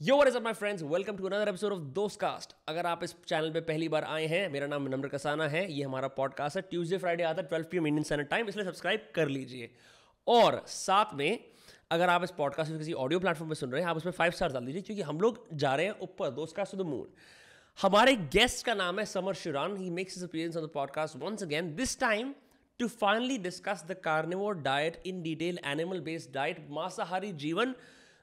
Yo, what is up my friends? Welcome to another episode of Dostcast. अगर आप इस channel पे पहली बार आए हैं, मेरा नाम विनम्र कसाना है, ये हमारा पॉडकास्ट है, ट्यूसडे फ्राइडे आता है 12 PM इंडियन स्टैंडर्ड टाइम, इसलिए सब्सक्राइब कर लीजिए। और साथ में अगर आप इस पॉडकास्ट को किसी ऑडियो प्लेटफॉर्म पे सुन रहे हैं, आप उसमें 5 स्टार डाल दीजिए, क्योंकि हम लोग जा रहे हैं ऊपर, दोस्तकास्ट टू द मून। हमारे गेस्ट का नाम है Samar Sheran. He makes his appearance on the podcast once again, this time to finally discuss the carnivore diet in detail, animal based diet, मांसाहारी जीवन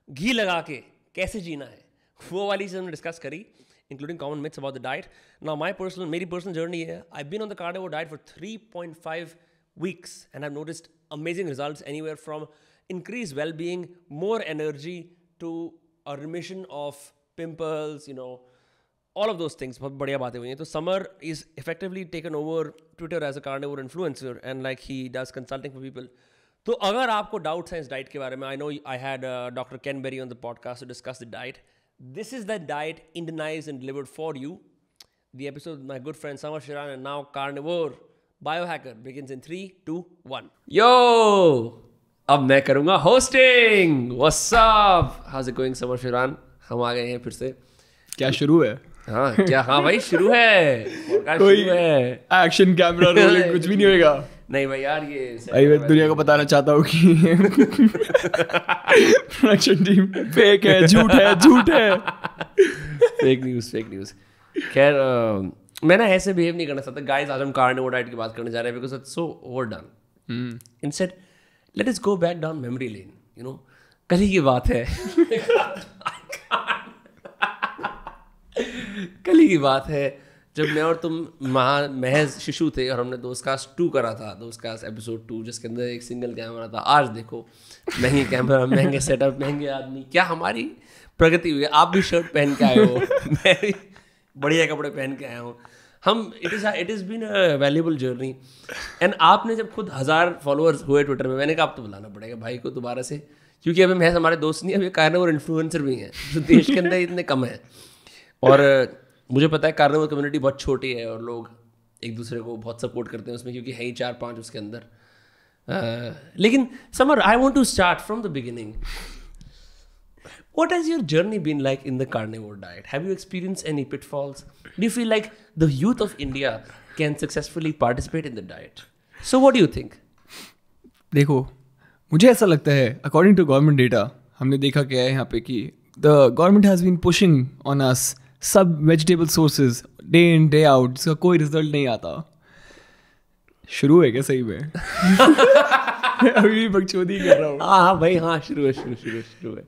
घी लगा के कैसे जीना है, वो वाली चीज़ हमने डिस्कस करी, including common myths about the diet. Now मेरी personal journey है, I've been on the carnivore diet for 3.5 weeks and I've noticed amazing results anywhere from increased well-being, more energy to a remission of pimples, all of those things. बहुत बढ़िया बातें हुई हैं। तो summer is effectively taken over Twitter as a carnivore influencer and like he does consulting for people. तो अगर आपको doubts हैं इस diet के बारे में, I know I had Dr. Ken Berry on the podcast to discuss the diet. This is the diet Indianized and delivered for you. The episode with my good friend Samar Sheoran and now Carnivore Biohacker begins in 3, 2, 1. Yo! अब मैं करूँगा hosting. What's up? How's it going, Samar Sheoran? हम आ गए हैं फिर से। क्या शुरू है? हाँ क्या? हाँ भाई शुरू है, कोई शुरू है। एक्शन कैमरा रोलिंग कुछ भी नहीं होएगा? नहीं भाई यार, ये भाई मैं दुनिया को बताना चाहता हूँ कि प्रोडक्शन टीम फेक है, झूठ है। Fake news. खैर मैं ना ऐसे बिहेव नहीं करना चाहता। गाइस आज हम कार्निवोर डाइट की बात करने जा रहे हैं because it's so overdone. Instead let us go back down memory lane. कल ही की बात है कल ही की बात है जब मैं और तुम महज शिशु थे और हमने दोस्तकास्ट 2 करा था, दोस्तकास्ट एपिसोड 2, जिसके अंदर एक सिंगल कैमरा था। आज देखो महंगे कैमरा, महंगे सेटअप, महंगे आदमी, क्या हमारी प्रगति हुई है। आप भी शर्ट पहन के आए हो, मैं भी बढ़िया कपड़े पहन के आया हूँ। It is been a valuable journey. And आपने जब खुद 1000 फॉलोअर्स हुए ट्विटर में, मैंने कहा आप तो बुलाना पड़ेगा भाई को दोबारा से, क्योंकि अभी महज हमारे दोस्त नहीं, अभी कार्निवोर इन्फ्लुएंसर भी हैं जो देश के अंदर इतने कम हैं। और मुझे पता है कार्निवोर कम्युनिटी बहुत छोटी है और लोग एक दूसरे को बहुत सपोर्ट करते हैं उसमें, क्योंकि है ही 4-5 उसके अंदर। लेकिन Samar, I want to start from the beginning. What has your journey been like in the carnivore diet? Have you experienced any pitfalls? Do you feel like the youth of India can successfully participate in the diet? So what do you think? देखो, मुझे ऐसा लगता है according to government data, हमने देखा क्या है यहाँ पे कि the government has been pushing on us सब vegetable sources day in day out, इसका कोई रिजल्ट नहीं आता। शुरू है क्या सही में? अभी बकचोदी कर रहा हूँ। हाँ भाई, हाँ शुरू है।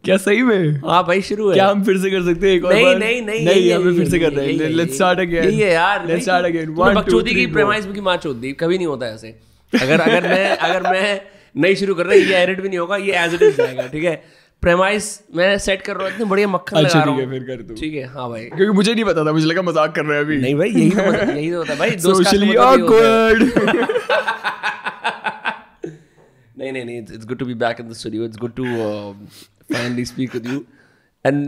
क्या सही में? हाँ भाई शुरू है। क्या हम फिर से कर सकते हैं एक और बार? नहीं हमें फिर से कर रहे हैं। Let's start again. ये यार लेट्स स्टार्ट अगेन। बकचोदी की प्रेमाइस की मार चोद दी, कभी नहीं होता ऐसे। अगर मैं नहीं शुरू कर रहा, ये एडिट भी नहीं होगा, ये एज इट इज जाएगा, ठीक है। प्रेमाइस मैं सेट कर रहा हूँ, इतने बढ़िया मक्खन लगा रहा हूँ। ठीक है, फिर कर तू। ठीक है, हाँ भाई, क्योंकि मुझे नहीं पता था, मुझे लगा मजाक कर रहे हैं अभी। नहीं भाई, यही तो होता है भाई, सोशली ऑकवर्ड। नहीं, it's good to be back in the studio. It's good to finally speak with you. And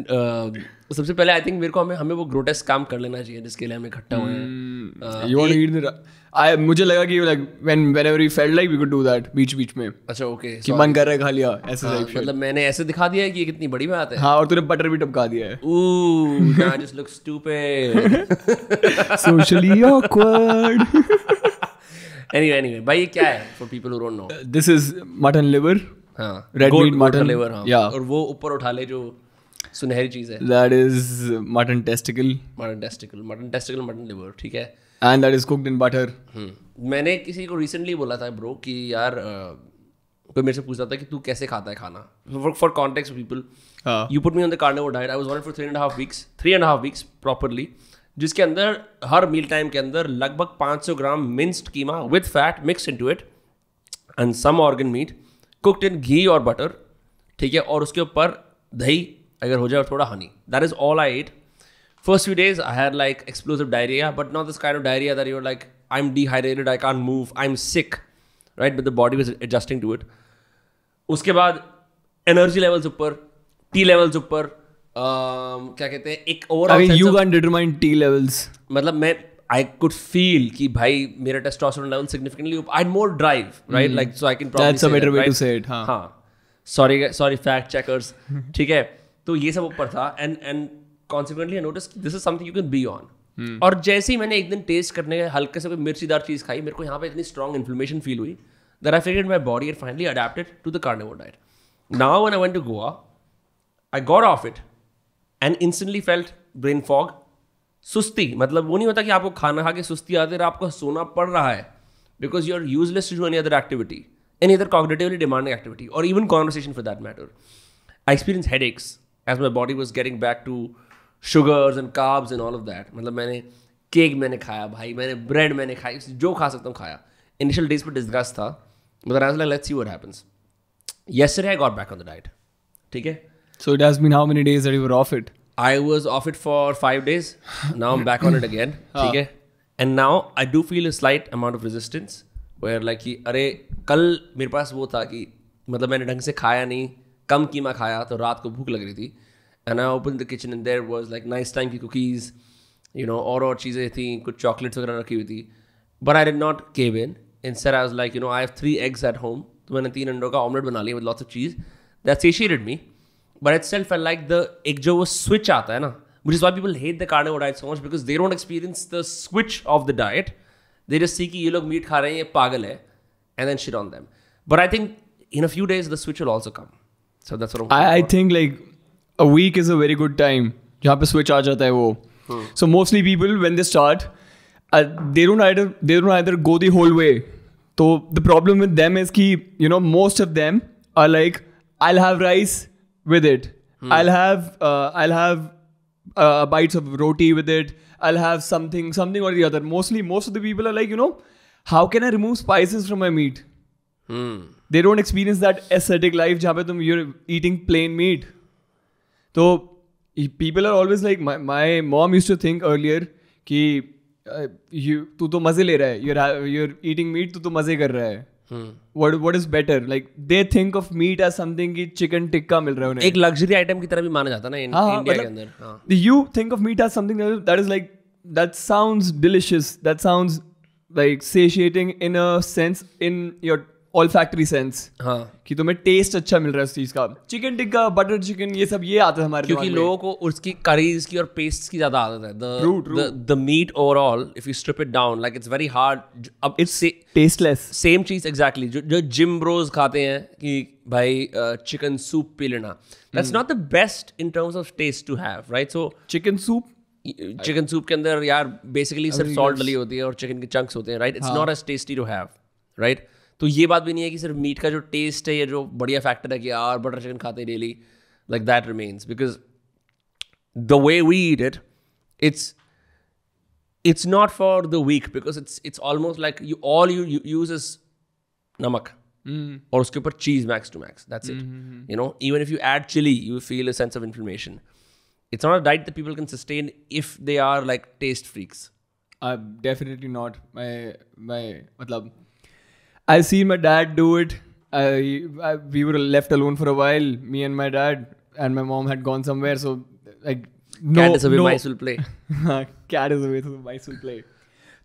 सबसे पहले आई थिंक मेरे को हमें वो ग्रोटेस्क काम कर लेना चाहिए जिसके लिए हम इकट्ठा हुए हैं। You want to eat the मुझे लगा कि like whenever we felt like we could do that बीच में। अच्छा ओके, कि मन कर रहा है खा लिया ऐसे टाइप। मतलब मैंने ऐसे दिखा दिया है कि ये कितनी बड़ी बात है। हाँ, और तूने बटर भी टपका दिया है। Ooh, now I just look stupid. Socially awkward. Anyway, भाई ये क्या है for people who don't know? This is mutton liver. हाँ, Red meat mutton liver, हाँ। Yeah. और वो ऊपर उठा ले जो सुनहरी चीज़ है। That is mutton testicle. Mutton liver, ठीक है। And that is cooked in butter. मैंने किसी को रिसेंटली बोला था ब्रो कि यार कोई मेरे से पूछ रहा था कि तू कैसे खाता है खाना। For context people, you put me on the carnivore diet. I was on it for 3.5 weeks properly, जिसके अंदर हर मील टाइम के अंदर लगभग 500 gram minced keema with fat mixed into it and some organ meat cooked in ghee और butter, ठीक है। और उसके ऊपर दही अगर हो जाए और थोड़ा honey. That is all I ate. First few days I had like explosive diarrhea, but not this kind of diarrhea that you're like, I'm dehydrated, I can't move, I'm sick, right? But the body was adjusting to it. उसके बाद energy levels ऊपर, T levels ऊपर, क्या कहते हैं, एक overall sense of, you can't determine T levels. मतलब मैं I could feel कि भाई मेरा testosterone level significantly up. I had more drive, right? Like so I can probably That's a better way to say it. हाँ. Sorry fact checkers. ठीक है. तो ये सब ऊपर था and consequently I notice this is something you can be on. और जैसे ही मैंने एक दिन टेस्ट करने के हल्के से कोई मिर्चीदार चीज़ खाई, मेरे को यहाँ पे इतनी स्ट्रॉन्ग इन्फ्लेमेशन फील हुई that I figured my body had finally adapted to the carnivore diet. Now when I went to Goa, I got off it and instantly felt brain fog. सुस्ती, मतलब वो नहीं होता कि आपको खाना खा के सुस्ती आती है और आपको सोना पड़ रहा है because you're useless to do any other activity, any other cognitively demanding activity or even conversation for that matter. I experienced headaches as my body was getting back to sugars and carbs and all of that. मतलब मैंने cake मैंने खाया भाई, मैंने bread मैंने खाई, जो खा सकता हूँ खाया. Initial days पर disgust था, but I was like, let's see what happens. Yesterday I got back on the diet. ठीक है? So it has been how many days that you were off it? I was off it for 5 days. Now I'm back on it again. ठीक है? And now I do feel a slight amount of resistance. Where like कि अरे कल मेरे पास वो था कि मतलब मैंने ढंग से खाया नहीं, कम कीमा खाया, तो रात को भूख लग रही थी. And I opened the kitchen and there was like nice time की cookies, you know, और चीज़ें थी, कुछ chocolates वगैरह रखी हुई थी. But I did not cave in. Instead, I was like, you know, I have 3 eggs at home. तो मैंने 3 अंडों का ऑमलेट बना लिया with lots of cheese. That satiated me. But it still felt like एक जो वो switch आता है ना, which is why people hate the carnivore diet so much because they don't experience the switch of the diet. They just see कि ये लोग meet खा रहे हैं, ये पागल है, and then shit on them. But I think in a few days the switch will also come. So that's what I think like a week is a very good time जहाँ पे switch आ जाता है वो. So mostly people when they start, they don't either go the whole way. So the problem with them is कि you know most of them are like I'll have rice with it, I'll have bites of roti with it, I'll have something or the other. Most of the people are like, you know, how can I remove spices from my meat? They don't experience that ascetic life जहाँ पे you're eating plain meat. So people are always like, my mom used to think earlier कि तू तो मजे ले रहा है, you're eating meat, तू तो मजे कर रहा है. What is better? Like they think of meat as something कि चिकन टिक्का मिल रहा है उन्हें. एक लग्जरी आइटम की तरह भी माना जाता है ना इंडिया के अंदर. You think of meat as something that is like, that sounds delicious, that sounds like satiating in a sense, in your olfactory sense. हाँ. कि तुम्हें टेस्ट अच्छा मिल रहा है उस चीज का. चिकन टिक्का, बटर चिकन, ये सब ये आता है हमारे क्योंकि लोगों को उसकी करीज की और पेस्ट की ज्यादा आदत है. The meat overall, if you strip it down, like it's very hard. अब it's tasteless. Same चीज exactly. जो जिम ब्रोज खाते हैं कि भाई चिकन सूप पी लेना. That's not the best in terms of taste to have, right? So chicken soup के अंदर यार बेसिकली सिर्फ सॉल्ट डली होती है और चिकन के चंक्स होते हैं, right? It's not as tasty to have, right? तो ये बात भी नहीं है कि सिर्फ मीट का जो टेस्ट है ये जो बढ़िया फैक्टर है कि यार बटर चिकन खाते हैं daily, like that remains because the way we eat it it's not for the weak because it's almost like you use is namak और उसके ऊपर cheese max to max, that's it. You know, even if you add chili you feel a sense of inflammation. It's not a diet that people can sustain if they are like taste freaks. Definitely not. My matlab, I've seen my dad do it. We were left alone for a while, me and my dad, and my mom had gone somewhere, so like cat is away, mice will play. Cat is away, so mice will play.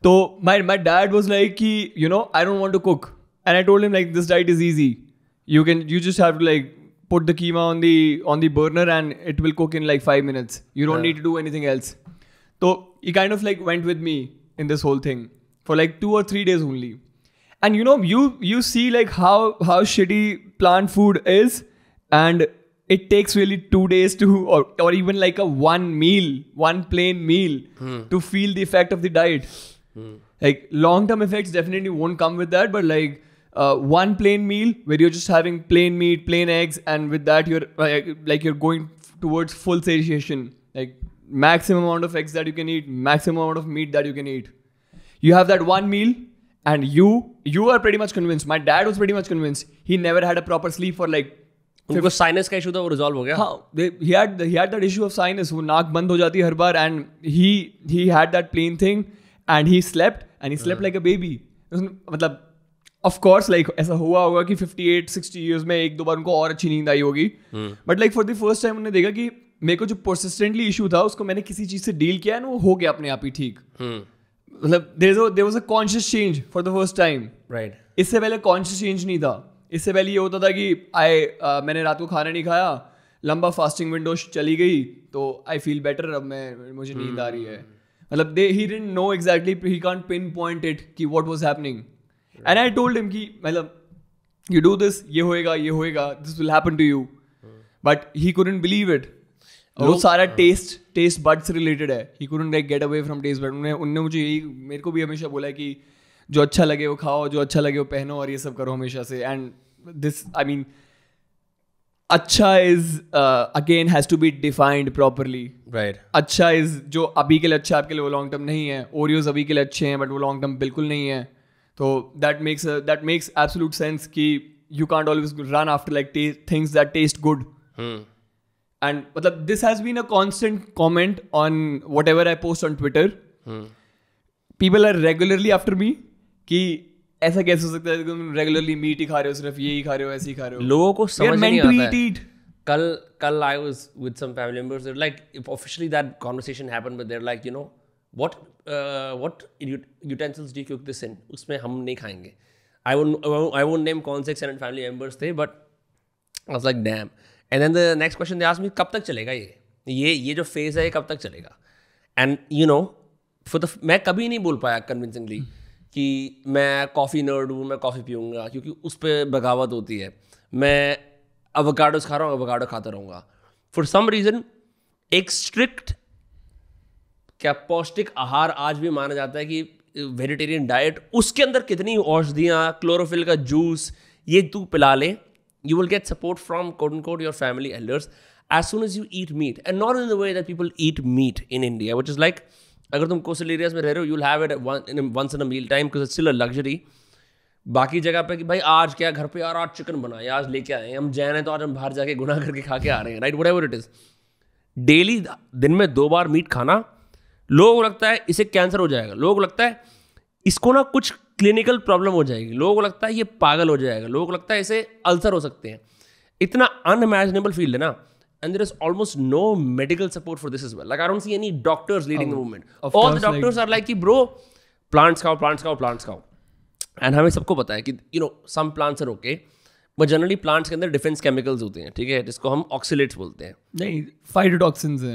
So my dad was like ki, you know, I don't want to cook, and I told him like this diet is easy. You just have to like put the keema on the burner and it will cook in like 5 minutes. You don't need to do anything else. So he kind of like went with me in this whole thing for like 2 or 3 days only. And you know, you see like how shitty plant food is, and it takes really 2 days to or even like one plain meal to feel the effect of the diet. Like long-term effects definitely won't come with that, but like one plain meal where you're just having plain meat, plain eggs, and with that you're going towards full satiation, like maximum amount of eggs that you can eat, maximum amount of meat that you can eat. You have that one meal and you are pretty much convinced. My dad was pretty much convinced. He never had a proper sleep for like उनको sinus का issue था, वो resolve हो गया. हाँ, he had that issue of sinus. वो नाक बंद हो जाती है हर बार, and he had that plain thing and he slept like a baby. मतलब of course like ऐसा हुआ होगा कि 58-60 years में 1-2 बार उनको और अच्छी नींद आई होगी, but like for the first time उन्होंने देखा कि मेरे को जो persistently इशू था उसको मैंने किसी चीज से डील किया है ना, वो हो गया अपने आप ही ठीक. मतलब there was a conscious change for the first time. Right. इससे पहले conscious change नहीं था. इससे पहले ये होता था कि मैंने रात को खाना नहीं खाया, लंबा फास्टिंग विंडो चली गई तो आई फील बेटर, अब मुझे नींद आ रही है. मतलब he didn't know exactly, he can't pinpoint it कि what was happening. And I told him कि मतलब you do this, ये होएगा, this will happen to you. But he couldn't believe it. वो सारा taste buds related है. He couldn't like get away from taste buds. उन्होंने मुझे यही, मेरे को भी हमेशा बोला है कि जो अच्छा लगे वो खाओ, जो अच्छा लगे वो पहनो और ये सब करो हमेशा से. And this, I mean, अच्छा is again has to be defined properly. Right. अच्छा is जो अभी के लिए अच्छा आपके लिए वो लॉन्ग टर्म नहीं है. ओरियोज अभी के लिए अच्छे हैं बट वो लॉन्ग टर्म बिल्कुल नहीं है. तो that makes absolute sense कि you can't always run after like things that taste good. And मतलब this has been a constant comment on whatever I post on Twitter. People are regularly after me कि ऐसा कैसे हो सकता है कि तुम रेगुलरली मीट ही खा रहे हो, सिर्फ ये ही खा रहे हो, ऐसे ही खा रहे हो. लोगों को समझ नहीं आता है. कल I was with some family members. They're like, officially that conversation happened, but they're like, you know, what utensils do you cook this in? उसमें हम नहीं खाएंगे. I won't name कौन से extended family members थे, but I was like, damn. And then the next question they asked me, कब तक चलेगा ये जो phase है ये कब तक चलेगा? And you know, मैं कभी नहीं बोल पाया convincingly कि मैं कॉफ़ी नर्ड हूँ, मैं कॉफ़ी पीऊँगा क्योंकि उस पर बगावत होती है. मैं एवोकाडोस खा रहा हूँ, एवोकाडो खाता रहूँगा. फॉर सम रीज़न एक स्ट्रिक्ट क्या पौष्टिक आहार आज भी माना जाता है कि वेजिटेरियन डाइट, उसके अंदर कितनी औषधियाँ, क्लोरोफिल का जूस ये तू पिला ले, you will get support from quote and quote your family elders as soon as you eat meat. And not in the way that people eat meat in India, which is like अगर तुम coastal areas में रह रहे हो, you'll have it once in a meal time because it's still a luxury. बाकी जगह पे कि भाई आज क्या घर पे यार आज चिकन बनाए, आज लेके आए, हम जैन हैं तो आज हम बाहर जाके गुनाह करके खा के आ रहे हैं, right, whatever it is. Daily दिन में 2 बार मीट खाना, लोगों को लगता है इसे कैंसर हो जाएगा, लोगों को लगता है इसको ना कुछ क्लिनिकल प्रॉब्लम हो जाएगी, लोगों को लगता है ये पागल हो जाएगा, लोगों को लगता है इसे अल्सर हो सकते हैं. इतना अनइमेजिनेबल फील्ड है ना. And there is almost no medical support for this as well. Like I don't see any doctors leading the movement. All the doctors are like, bro, plants खाओ. And हमें सबको पता है कि you know some plants are okay, but generally plants के अंदर defense chemicals होते हैं, ठीक है, जिसको हम oxalates बोलते हैं. नहीं, phytotoxins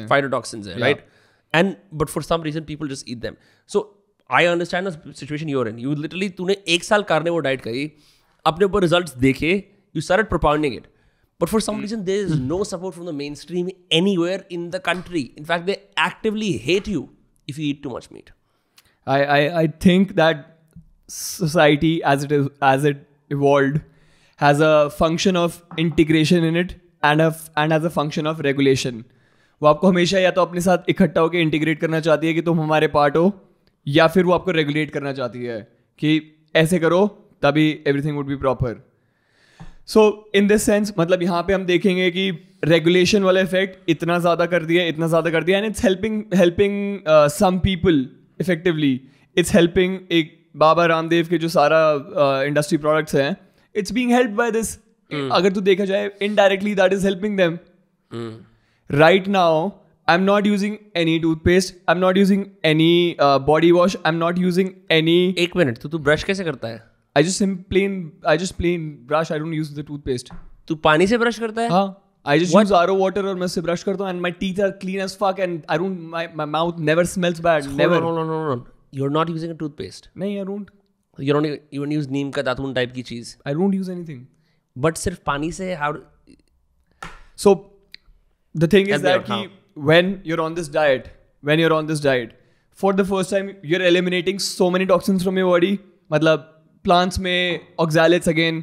हैं, right? And but for some reason people just eat them. So I understand the situation you're in. You literally तूने 1 साल carnivore diet करी, अपने ऊपर results देखे, you started propounding it. But for some reason, there is no support from the mainstream anywhere in the country. In fact, they actively hate you if you eat too much meat. I think that society, as it evolved, has a function of integration in it and as a function of regulation. वो आपको हमेशा या तो अपने साथ इकट्ठा होकर integrate करना चाहती है कि तुम हमारे पार्ट हो, या फिर वो आपको रेगुलेट करना चाहती है कि ऐसे करो तभी everything would be proper. So in this sense मतलब यहाँ पे हम देखेंगे कि रेगुलेशन वाला इफेक्ट इतना ज़्यादा कर दिया and it's helping some people effectively. It's helping एक बाबा रामदेव के जो सारा इंडस्ट्री प्रोडक्ट्स हैं, it's being helped by this. अगर तू देखा जाए indirectly that is helping them. Right now I am not using any toothpaste, I am not using any body wash, I am not using any. एक minute, तो तू brush कैसे करता है? I just plain brush. I don't use the toothpaste. तू पानी से brush करता है? हाँ. I just use RO water और मैं उससे ब्रश करता हूँ and my teeth are clean as fuck and I don't, my mouth never smells bad. Never. No. You're not using a toothpaste. नहीं, I don't. You don't even use नीम का दातून type की चीज. I don't use anything. But सिर्फ पानी से how? So the thing is that कि when you're on this diet, for the first time you're eliminating so many toxins from your body. मतलब plants में ऑक्सैलेट्स again,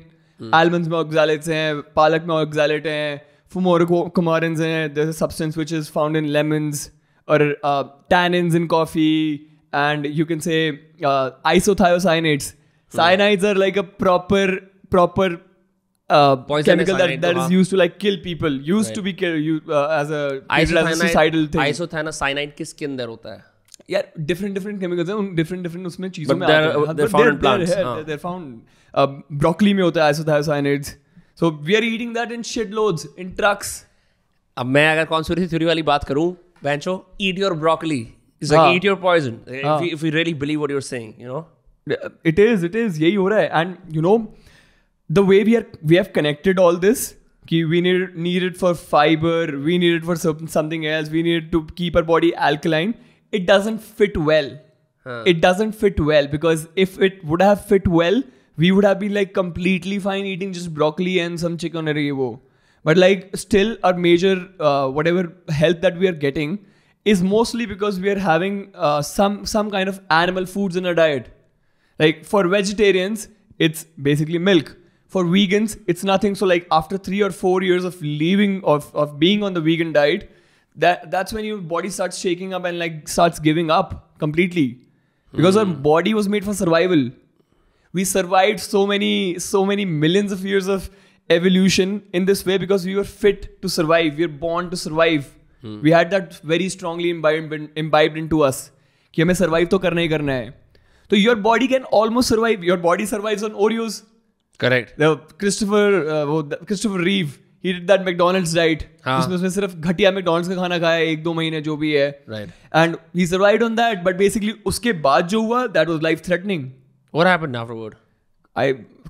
almonds में ऑक्सैलेट्स हैं, पालक में ऑक्सैलेट हैं, फुमोरोकुमारिन्स हैं, there's a substance which is found in lemons, or tannins in coffee, and you can say isothiocyanates. Cyanides are like a proper chemical that is used to like kill people. Used to be killed as a suicidal thing. Isothiocyanate किसके अंदर होता है? यार different chemicals हैं, उन different उसमें चीजों में they're found in plants. They're found. Broccoli में होता है isothiocyanates. So we are eating that in shitloads in trucks. अब मैं अगर conspiracy theory वाली बात करूँ, Bancho, eat your broccoli. It's like eat your poison. If we really believe what you're saying, you know. It is. यही हो रहा है. And you know, the way we have connected all this कि we need it for fiber, we need it for something else, we need it to keep our body alkaline. It doesn't fit well. It doesn't fit well, because if it would have fit well, we would have been like completely fine eating just broccoli and some chicken or wo. But like still our major whatever health that we are getting is mostly because we are having some kind of animal foods in our diet. Like for vegetarians, it's basically milk. For vegans, it's nothing. So like after 3 or 4 years of being on the vegan diet, that's when your body starts shaking up and like starts giving up completely. Because our body was made for survival. We survived so many millions of years of evolution in this way because we were fit to survive. We were born to survive. We had that very strongly imbibed into us. कि हमें survive तो करना ही करना है. So your body can almost survive. Your body survives on Oreos. Correct. Christopher Reeve, he did that McDonald's diet. जिसमें उसने सिर्फ घटिया McDonald's का खाना खाया 1-2 महीने जो भी है. Right. And he survived on that. But basically उसके बाद जो हुआ, that was life threatening. What happened afterward?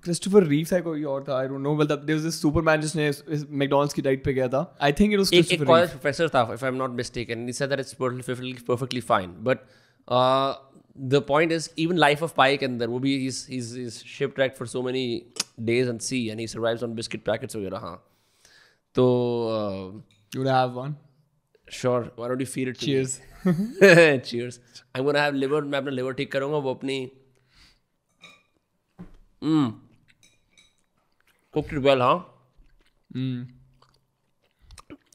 Christopher Reeve था कोई और था, I don't know. But there was this Superman जिसने McDonald's की डाइट पे गया था. I think it was Christopher Reeve. एक college professor था, if I'm not mistaken. He said that it's perfectly fine. But the point is, even Life of Pi के अंदर वो भी he's shipwrecked for so many days on sea and he survives on biscuit packets वगैरह. हाँ. तो you would have one. Sure. Why don't you feed it to Cheers. me? Cheers. I'm gonna have liver. मैं अपना liver ठीक करूँगा. वो अपनी cooked it well, हाँ.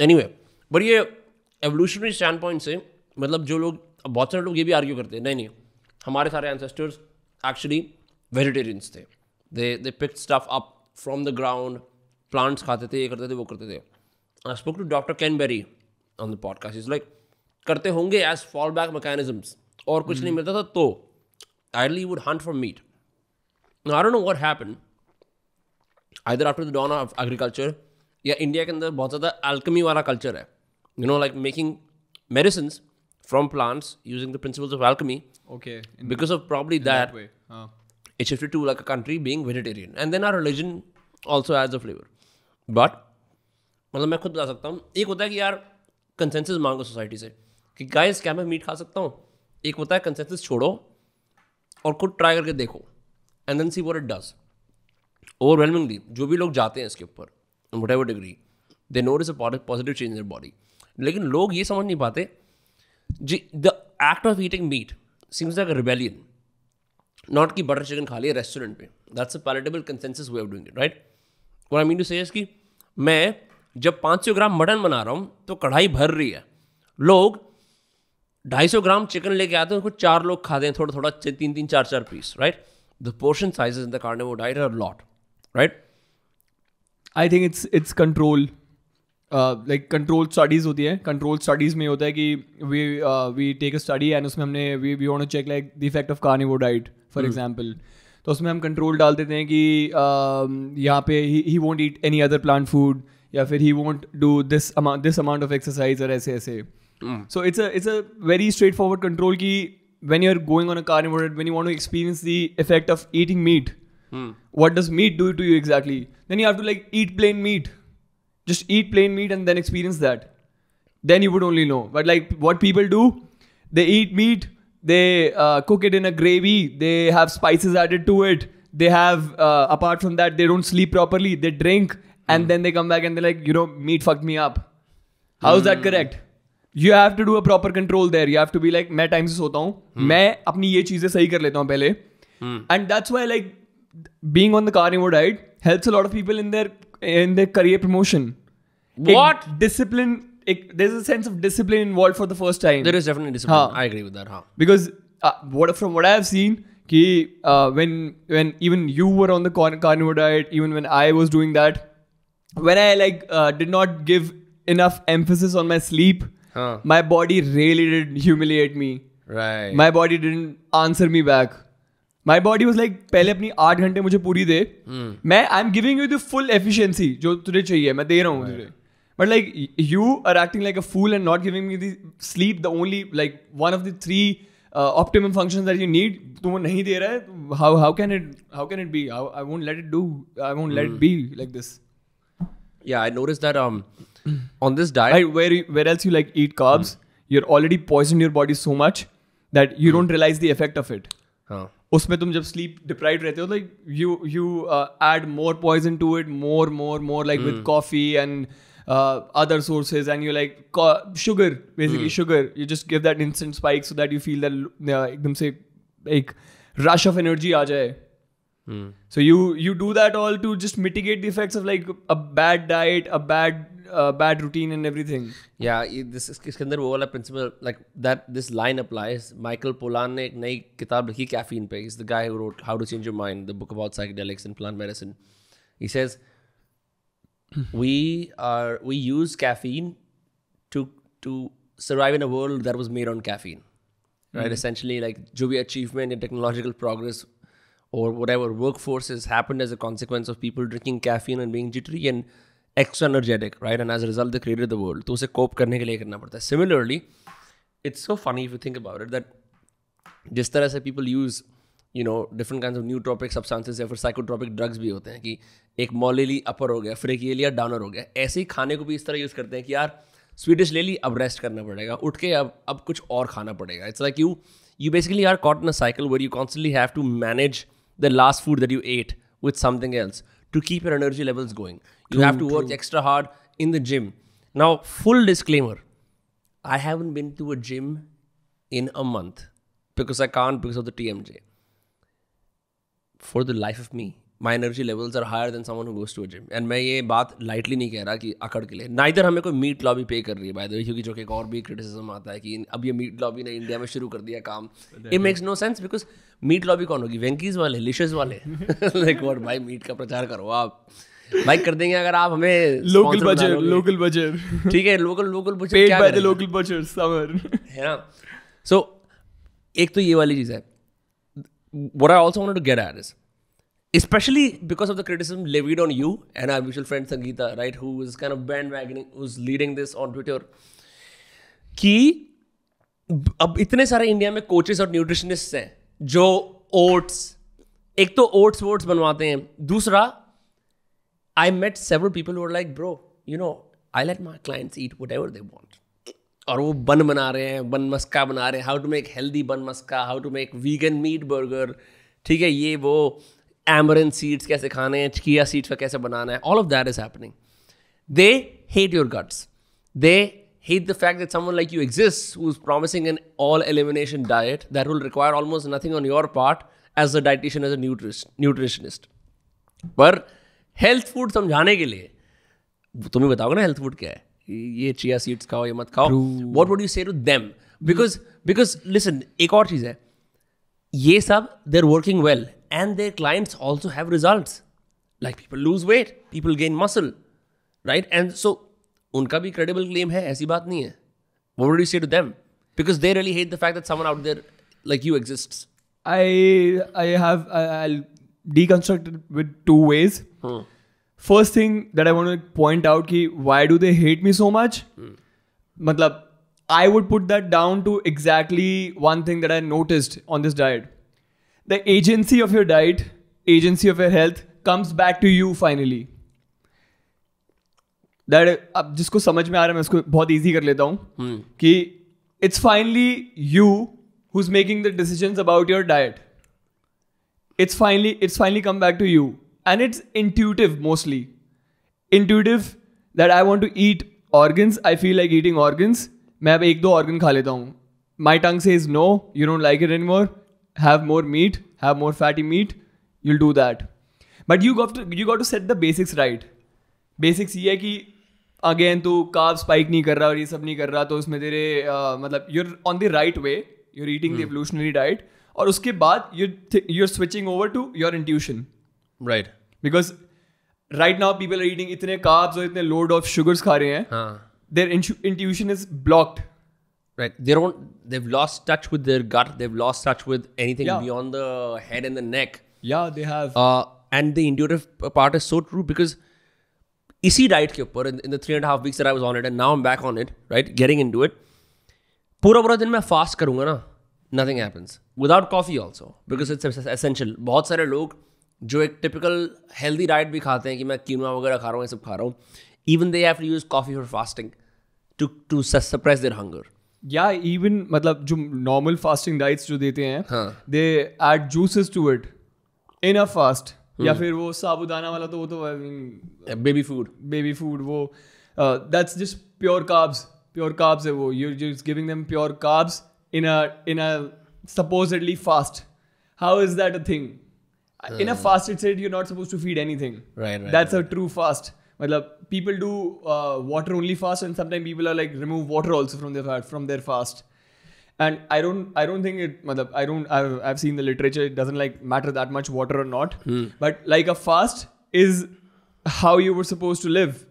Anyway, but ये evolutionary standpoint से मतलब जो लोग, बहुत सारे लोग ये भी आर्ग्यू करते हैं, नहीं हमारे सारे ancestors actually vegetarians थे. They picked stuff up from the ground, plants खाते थे, ये करते थे, वो करते थे. I spoke to Dr. Ken Berry on the podcast. He's like, करते होंगे as fallback mechanisms. और कुछ नहीं मिलता था तो ideally you would hunt for meat. Now I don't know what happened. Either after the dawn of agriculture या India के अंदर बहुत ज़्यादा alchemy वाला culture है. You know, like making medicines from plants using the principles of alchemy. Okay. Because of probably that way. it shifted to like a country being vegetarian. And then our religion also adds a flavor. But मतलब मैं खुद बता सकता हूँ, एक होता है कि यार कंसेंसस मांगो सोसाइटी से कि गाइस क्या मैं मीट खा सकता हूँ. एक होता है कंसेंसस छोड़ो और खुद ट्राई करके देखो and then see what it does. Overwhelmingly जो भी लोग जाते हैं इसके ऊपर whatever degree, they notice a positive change in their body. लेकिन लोग ये समझ नहीं पाते जी the act of eating meat seems like a rebellion. Not कि बटर चिकन खा लिया रेस्टोरेंट पे, that's a palatable consensus way of doing it, right. What I mean to say is कि मैं जब 500 ग्राम मटन बना रहा हूँ तो कढ़ाई भर रही है. लोग 250 ग्राम चिकन लेके आते हैं, उनको 4 लोग खाते हैं थोड़ा थोड़ा 3-3, 4-4 piece, right. The portion sizes in the carnivore diet are lot, right. I think it's control. Like control studies होती है. कंट्रोल स्टडीज में होता है कि we take a study and उसमें हमने we want to check like the effect of carnivore diet for example. तो उसमें हम कंट्रोल डाल देते हैं कि यहाँ पे he won't eat any other plant food या फिर he won't do this amount of exercise और ऐसे. So it's a very straight forward control कि when you're going on a carnivore diet, when you want to experience the effect of eating meat, what does meat do to you exactly? Then you have to like eat plain meat. Just eat plain meat and then experience that. Then you would only know. But like what people do, they eat meat, they cook it in a gravy, they have spices added to it, they have apart from that they don't sleep properly, they drink and then they come back and they're like, you know, meat fucked me up. How is that correct? You have to do a proper control there. You have to be like, मैं time से सोता हूँ, मैं अपनी ये चीज़ें सही कर लेता हूँ पहले. And that's why like being on the carnivore diet helps a lot of people in their career promotion. What? Discipline. There's a sense of discipline involved for the first time. There is definitely discipline. I agree with that. Because from what I have seen, कि when even you were on the carnivore diet, even when I was doing that, when I like did not give enough emphasis on my sleep, my body really did humiliate me. Right. My body didn't answer me back. My body was like, पहले अपनी 8 घंटे मुझे पूरी दे, मैं I'm giving you the full efficiency जो तुझे चाहिए, मैं दे रहा हूँ तुझे. But like you are acting like a fool and not giving me the sleep, the only like one of the 3 optimum functions that you need. तुम वो नहीं दे रहा है. How can it be? I won't let it do. I won't let it be like this. Yeah, I noticed that on this diet, right, where else you like eat carbs, you're already poisoned your body so much that you don't realize the effect of it. उसमें तुम जब sleep deprived रहते हो, like you add more poison to it, more like with coffee and other sources, and you like sugar, basically sugar. You just give that instant spike so that you feel that एकदम से एक rush of energy आ जाए. So you do that all to just mitigate the effects of like a bad diet, a bad routine and everything. Yeah, इसके अंदर वो वाला principle like that this line applies. Michael Pollan ने एक नई किताब लिखी caffeine पे. He's the guy who wrote How to Change Your Mind, the book about psychedelics and plant medicine. He says we use caffeine to survive in a world that was made on caffeine, right? Essentially, like जो भी achievement and technological progress or whatever workforce has happened as a consequence of people drinking caffeine and being jittery and extra energetic, right? And as a result, they created the world. तो उसे cope करने के लिए करना पड़ता है. Similarly, it's so funny if you think about it that जिस तरह से people use, you know, different kinds of nootropic substances या फिर psychotropic drugs भी होते हैं कि एक मॉलेली अपर हो गया, फिर एक ये लिया डाउनर हो गया. ऐसे ही खाने को भी इस तरह यूज़ करते हैं कि यार स्वीट ले ली, अब रेस्ट करना पड़ेगा, उठ के अब कुछ और खाना पड़ेगा. It's like you basically are caught in a cycle where you constantly have to manage the last food that you ate with something else to keep your energy levels going. You have to work extra hard in the gym. Now, full disclaimer, I haven't been to a gym in a month because I can't because of the TMJ. For the life of me, my energy levels are higher than someone who goes to a gym. And मैं ये बात lightly नहीं कह रहा कि अकड़ के लिए. Neither हमें कोई मीट लॉबी पे कर रही है by the way, क्योंकि जो कि एक और भी criticism आता है कि अब ये मीट लॉबी ने इंडिया में शुरू कर दिया काम. It makes no sense because meat lobby कौन होगी? वेंकीज वाले, लिशेस वाले. Like what भाई मीट का प्रचार करो आप. लाइक कर देंगे अगर आप हमें लोकल बजर ठीक है, local buzzer paid by the local buzzer summer है ना. सो एक तो ये वाली चीज़ है. What I also wanted to get at is, especially because of the criticism levied on you and our mutual friend Sangeeta, right, who is kind of bandwagoning, who's leading this on Twitter, कि अब इतने सारे India में coaches और nutritionists हैं जो oats, एक तो ओट्स बनवाते हैं, दूसरा I met several people who were like, bro, you know, I let my clients eat whatever they want. और वो बन बना रहे हैं, बन मस्का बना रहे हैं, how to make healthy बन मस्का, how to make vegan meat burger, ठीक है, ये वो amaranth seeds कैसे खाने हैं, chia seeds का कैसे बनाना है, all of that is happening. They hate your guts. They hate the fact that someone like you exists who's promising an all-elimination diet that will require almost nothing on your part as a dietitian, as a nutritionist. पर health food समझाने के लिए तुम्हें बताओगे ना health food क्या है, ये चिया सीड्स खाओ, ये मत खाओ. What would you say to them? Because listen, एक और चीज़ है, ये सब they are working well and their clients also have results, like people lose weight, people gain muscle, right? And so उनका भी क्रेडिबल क्लेम है, ऐसी बात नहीं है. What would you say to them? Because they really hate the fact that someone out there like you exists. I'll deconstruct it with two ways. First thing that I want to point out कि why do they hate me so much? मतलब I would put that down to exactly one thing that I noticed on this diet. The agency of your diet, agency of your health comes back to you finally. That अब जिसको समझ में आ रहा है मैं उसको बहुत easy कर लेता हूँ कि it's finally you who's making the decisions about your diet. It's finally come back to you. And it's intuitive mostly. Intuitive that I want to eat organs. I feel like eating organs. मैं अब 1-2 organ खा लेता हूँ. My tongue says no, you don't like it anymore. Have more meat, have more fatty meat. You'll do that. But you got to set the basics right. Basics ये है कि again तू carb spike नहीं कर रहा और ये सब नहीं कर रहा, तो उसमें तेरे मतलब you're on the right way. You're eating the evolutionary diet. और उसके बाद you're switching over to your intuition. Right. Because right now people are eating इतने carbs और इतने load of sugars खा रहे हैं. Their intuition is blocked. Right. They've lost touch with their gut. They've lost touch with anything beyond the head and the neck. Yeah, they have. And the intuitive part is so true because इसी diet के ऊपर in the 3.5 weeks that I was on it and now I'm back on it, right? Getting into it. पूरा दिन मैं fast करूँगा ना, nothing happens. Without coffee also because it's essential. बहुत सारे लोग जो एक टिपिकल हेल्दी डाइट भी खाते हैं कि मैं कीनोआ वगैरह खा रहा हूँ, ये सब खा रहा हूँ, even they have to use coffee for fasting to suppress their hunger. Yeah, even मतलब जो normal fasting diets जो देते हैं, they add juices to it in a fast. या फिर वो साबुदाना वाला तो वो तो I mean baby food वो that's just pure carbs है वो. You're just giving them pure carbs in a supposedly fast. How is that a thing? In a fasted state, you're not supposed to feed anything. Right. That's a true fast. मतलब people do water only fast, and sometimes people are like remove water also from their fast. And I don't think it. मतलब I've seen the literature. It doesn't like matter that much water or not. But like a fast is how you were supposed to live.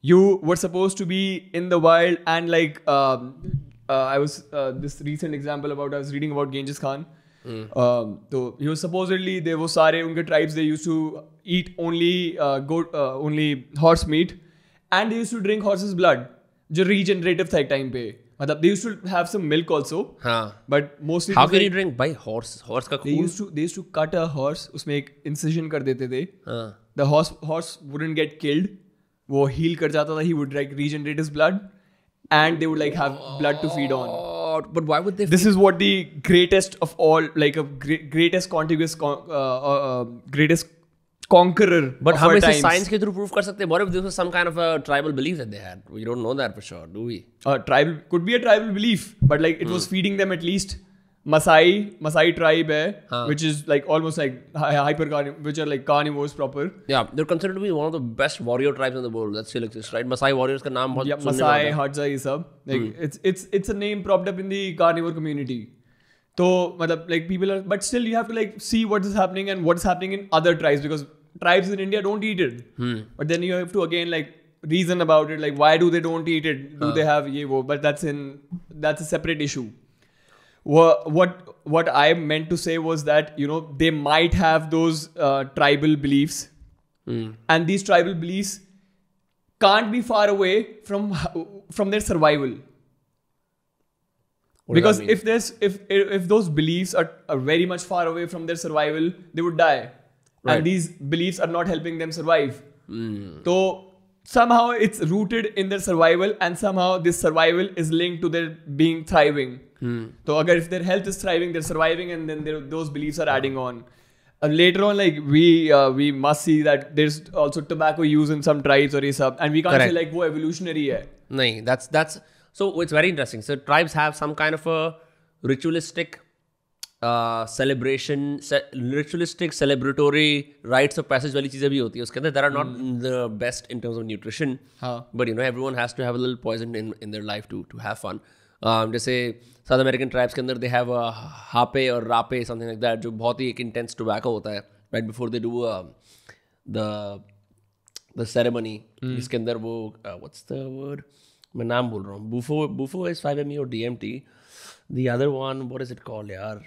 You were supposed to be in the wild, and like I was this recent example I was reading about Genghis Khan. So he was supposedly they वो सारे उनके tribes they used to eat only only horse meat, and they used to drink horse's blood जो regenerative था एक time पे. मतलब they used to have some milk also. But mostly how can you drink by horse का खून? They used to cut a horse, उसमें एक incision कर देते थे. The horse wouldn't get killed. वो heal कर जाता था. He would like regenerate his blood, and they would like have blood to feed on. But why would they? This is what the greatest of all, like a greatest contiguous, greatest conqueror. But how many science के through proof कर सकते हैं? What if this was some kind of a tribal belief that they had? We don't know that for sure, do we? Tribal could be a tribal belief, but like it was feeding them at least. Masai tribe hai, which is like almost like hyper carnivore, which are like carnivores proper. Yeah, they're considered to be one of the best warrior tribes in the world that still exists, right? Masai warriors का नाम बहुत सुनने Masai, Hadza, ये सब. Like it's a name propped up in the carnivore community. So मतलब like people are, but still you have to like see what is happening and what's happening in other tribes, because tribes in India don't eat it. But then you have to again like reason about it, like why do they don't eat it? Do they have ye wo? But that's a separate issue. What I meant to say was that, you know, they might have those tribal beliefs, and these tribal beliefs can't be far away from their survival. Because if those beliefs are very much far away from their survival, they would die. Right. And these beliefs are not helping them survive. So somehow it's rooted in their survival, and somehow this survival is linked to their being thriving. So if their health is thriving, they're surviving, and then those beliefs are adding on. Later on, like we must see that there's also tobacco use in some tribes or sub, and we can't say like wo evolutionary hai. Nahin, that's so it's very interesting. So tribes have some kind of a ritualistic celebration, ritualistic celebratory rites of passage वाली चीजें भी होती है उसके अंदर. That are not the best in terms of nutrition, but you know everyone has to have a little poison in their life to have fun. जैसे south American tribes के अंदर दे हैव हापे और रापे समथिंग लाइक दैट, जो बहुत ही एक intense tobacco होता है right before they do the ceremony, जिसके अंदर वो व्हाट्स द वर्ड, मैं नाम बोल रहा हूँ, बूफो इज 5-MeO और DMT, the other one what is it called यार,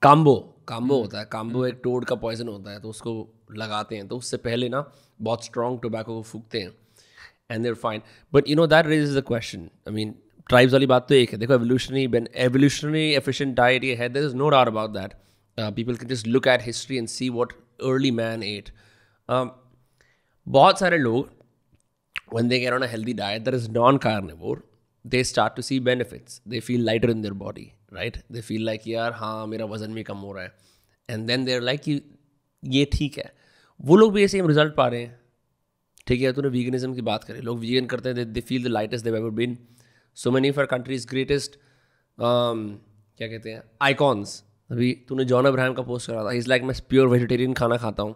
काम्बो होता है. काम्बो एक टोड का पॉइजन होता है, तो उसको लगाते हैं, तो उससे पहले ना बहुत स्ट्रॉन्ग टोबैको को फूकते हैं and they're fine. But you know that raises the question, I mean tribes वाली बात तो एक है, देखो एवोल्यूशनरी एफिशिएंट डाइट ये है, there is no doubt about that. People can just look at history and see what early man ate. बहुत सारे लोग when they get on a healthy diet that is non-carnivore, they start to see benefits. They feel lighter in their body, right? They feel like यार हाँ मेरा वजन भी कम हो रहा है, and then they're like ये ठीक है. वो लोग भी ऐसे हम रिजल्ट पा रहे हैं. ठीक है, तूने veganism की बात करी, लोग vegan करते हैं, they feel the lightest they've ever been. So many of our country's greatest क्या कहते हैं icons, अभी तूने जॉन अब्राहम का पोस्ट करा था, he's like मैं प्योर वेजिटेरियन खाना खाता हूँ.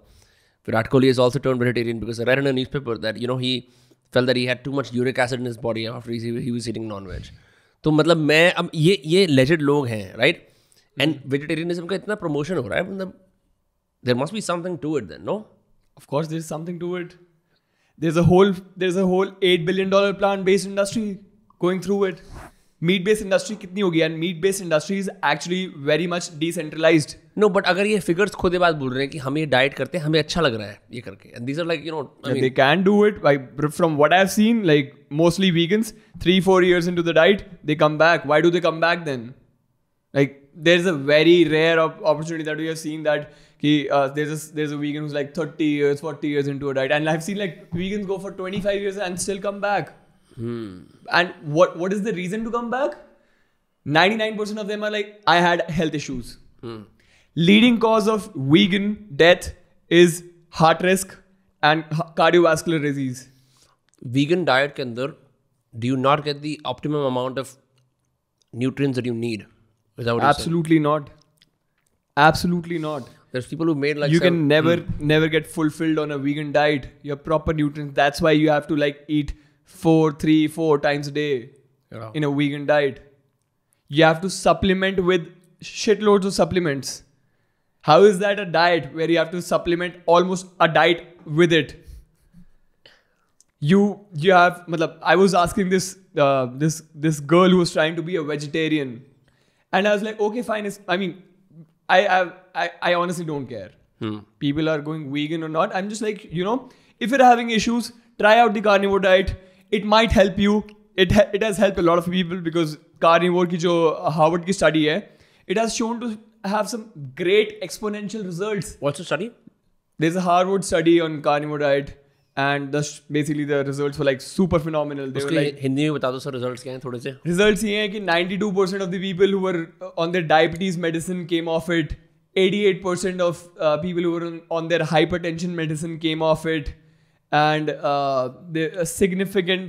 Virat Kohli has also turned vegetarian because I read in a newspaper that, you know, he felt that he had too much uric acid in his body after he was eating non-veg. तो मतलब मैं अब ये legit लोग हैं, right? And vegetarianism का इतना promotion हो रहा है, मतलब there must be something to it then, no? Of course there's something to it. There's a whole $8 billion plant-based industry going through it. Meat-based industry कितनी होगी? And meat-based industry is actually very much decentralized. No, but अगर ये figures खुद ये बात बोल रहे हैं कि हम ये diet करते हैं, हमें अच्छा लग रहा है ये करके, and these are like, you know, I mean, they can do it. Like from what I've seen, like mostly vegans, 3-4 years into the diet, they come back. Why do they come back then? Like there's a very rare opportunity that we have seen that there's a vegan who's like 30 years, 40 years into a diet, and I've seen like vegans go for 25 years and still come back. And what is the reason to come back? 99% of them are like, I had health issues. Leading cause of vegan death is heart risk and cardiovascular disease. Vegan diet के अंदर do you not get the optimum amount of nutrients that you need? Is that what Absolutely not. Absolutely not. There's people who made like you can never get fulfilled on a vegan diet. You have proper nutrients. That's why you have to like eat 4 times a day in a vegan diet. You have to supplement with shitloads of supplements. How is that a diet where you have to supplement almost a diet with it? You have, I was asking this girl who was trying to be a vegetarian, and I was like, okay, fine. I honestly don't care. People are going vegan or not. I'm just like, if you're having issues, try out the carnivore diet. It might help you. It has helped a lot of people because carnivore की जो Harvard की study है, it has shown to have some great exponential results. What's the study? There's a Harvard study on carnivore diet. And basically the results were like super phenomenal. They were like, Hindi में बता दो sir results क्या हैं थोड़े से. Results ये हैं कि 92% of the people who were on their diabetes medicine came off it. 88% of people who were on their hypertension medicine came off it. And there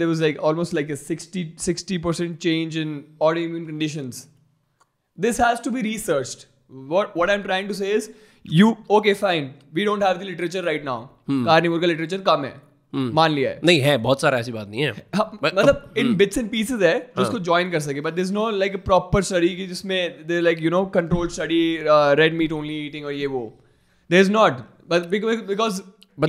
was like almost like a 60% change in autoimmune conditions. This has to be researched. What I'm trying to say is, okay, fine. We don't have the literature right now. Carnivore का literature कम है. मान लिया है. नहीं है, बहुत सारा ऐसी बात नहीं है. मतलब in bits and pieces है जो उसको join कर सके. But there's no like a proper study कि जिसमें they like controlled study, red meat only eating और ये वो. There's not. But because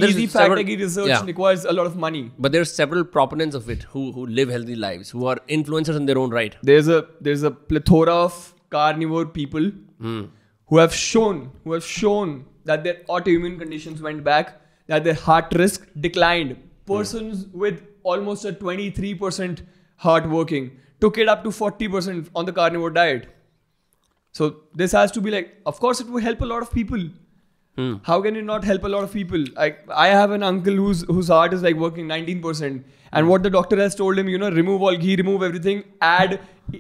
easy fact है कि research requires a lot of money. But there's several proponents of it who live healthy lives, who are influencers in their own right. There's a plethora of carnivore people who have shown that their autoimmune conditions went back, that their heart risk declined. Persons with almost a 23% heart working took it up to 40% on the carnivore diet. So this has to be like, of course it will help a lot of people. How can it not help a lot of people? I have an uncle whose heart is like working 19%. And what the doctor has told him, remove all ghee, remove everything,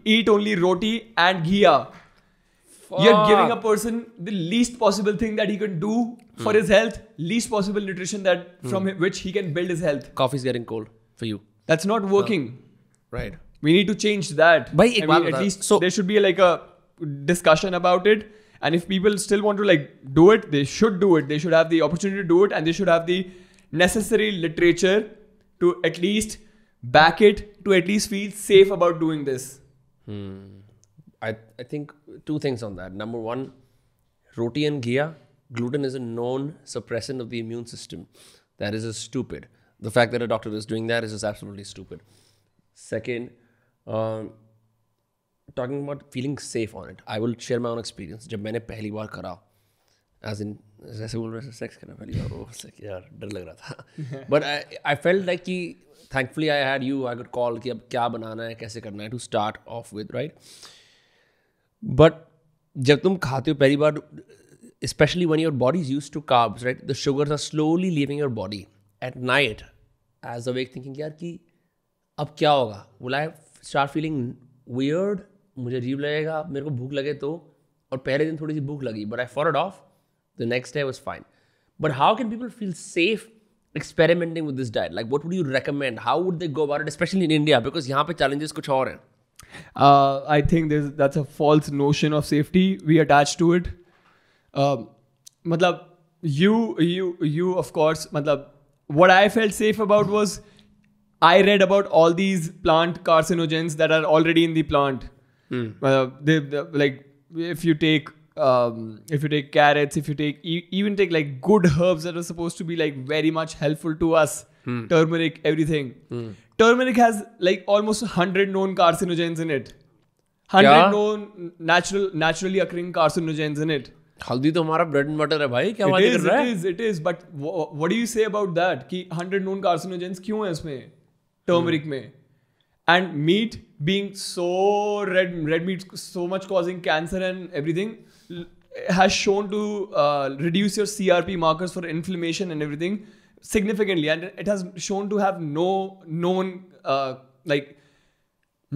eat only roti and ghee. You're giving a person the least possible thing that he can do for his health, least possible nutrition that from which he can build his health. Coffee's getting cold for you. That's not working. Right. We need to change that. At least there should be like a discussion about it. And if people still want to like do it, they should do it. They should have the opportunity to do it, and they should have the necessary literature to at least back it, to at least feel safe about doing this. I think two things on that. Number one, roti and ghee, gluten is a known suppressant of the immune system. That is just stupid. The fact that a doctor is doing that is just absolutely stupid. Second, talking about feeling safe on it. I will share my own experience. जब मैंने पहली बार करा, as in जैसे बोल रहे थे sex करा पहली बार, वो यार डर लग रहा था. But I felt like कि thankfully I had you. I could call कि अब क्या बनाना है, कैसे करना है, to start off with, right? But जब तुम खाते हो पहली बार, especially when your body is used to carbs, right? The sugars are slowly leaving your body. At night, as awake thinking यार कि अब क्या होगा? Will I start feeling weird? मुझे अजीब लगेगा, मेरे को भूख लगे तो, और पहले दिन थोड़ी सी भूख लगी, but I fought it off. The next day was fine. But how can people feel safe experimenting with this diet? Like, what would you recommend? How would they go about it, especially in India? Because यहाँ पे challenges कुछ और हैं. I think that's a false notion of safety we attach to it. मतलब you of course, मतलब what I felt safe about was I read about all these plant carcinogens that are already in the plant. Like if you take carrots, if you even take like good herbs that are supposed to be like very much helpful to us, turmeric, everything. Turmeric has like almost 100 known carcinogens in it. 100 known naturally occurring carcinogens in it. हल्दी तो हमारा bread and butter है भाई, क्या बात कर रहा है? It is. But what do you say about that? कि 100 known carcinogens क्यों है इसमें? Turmeric में. And meat being so red meat so much causing cancer and everything has shown to reduce your CRP markers for inflammation and everything significantly, and it has shown to have no known like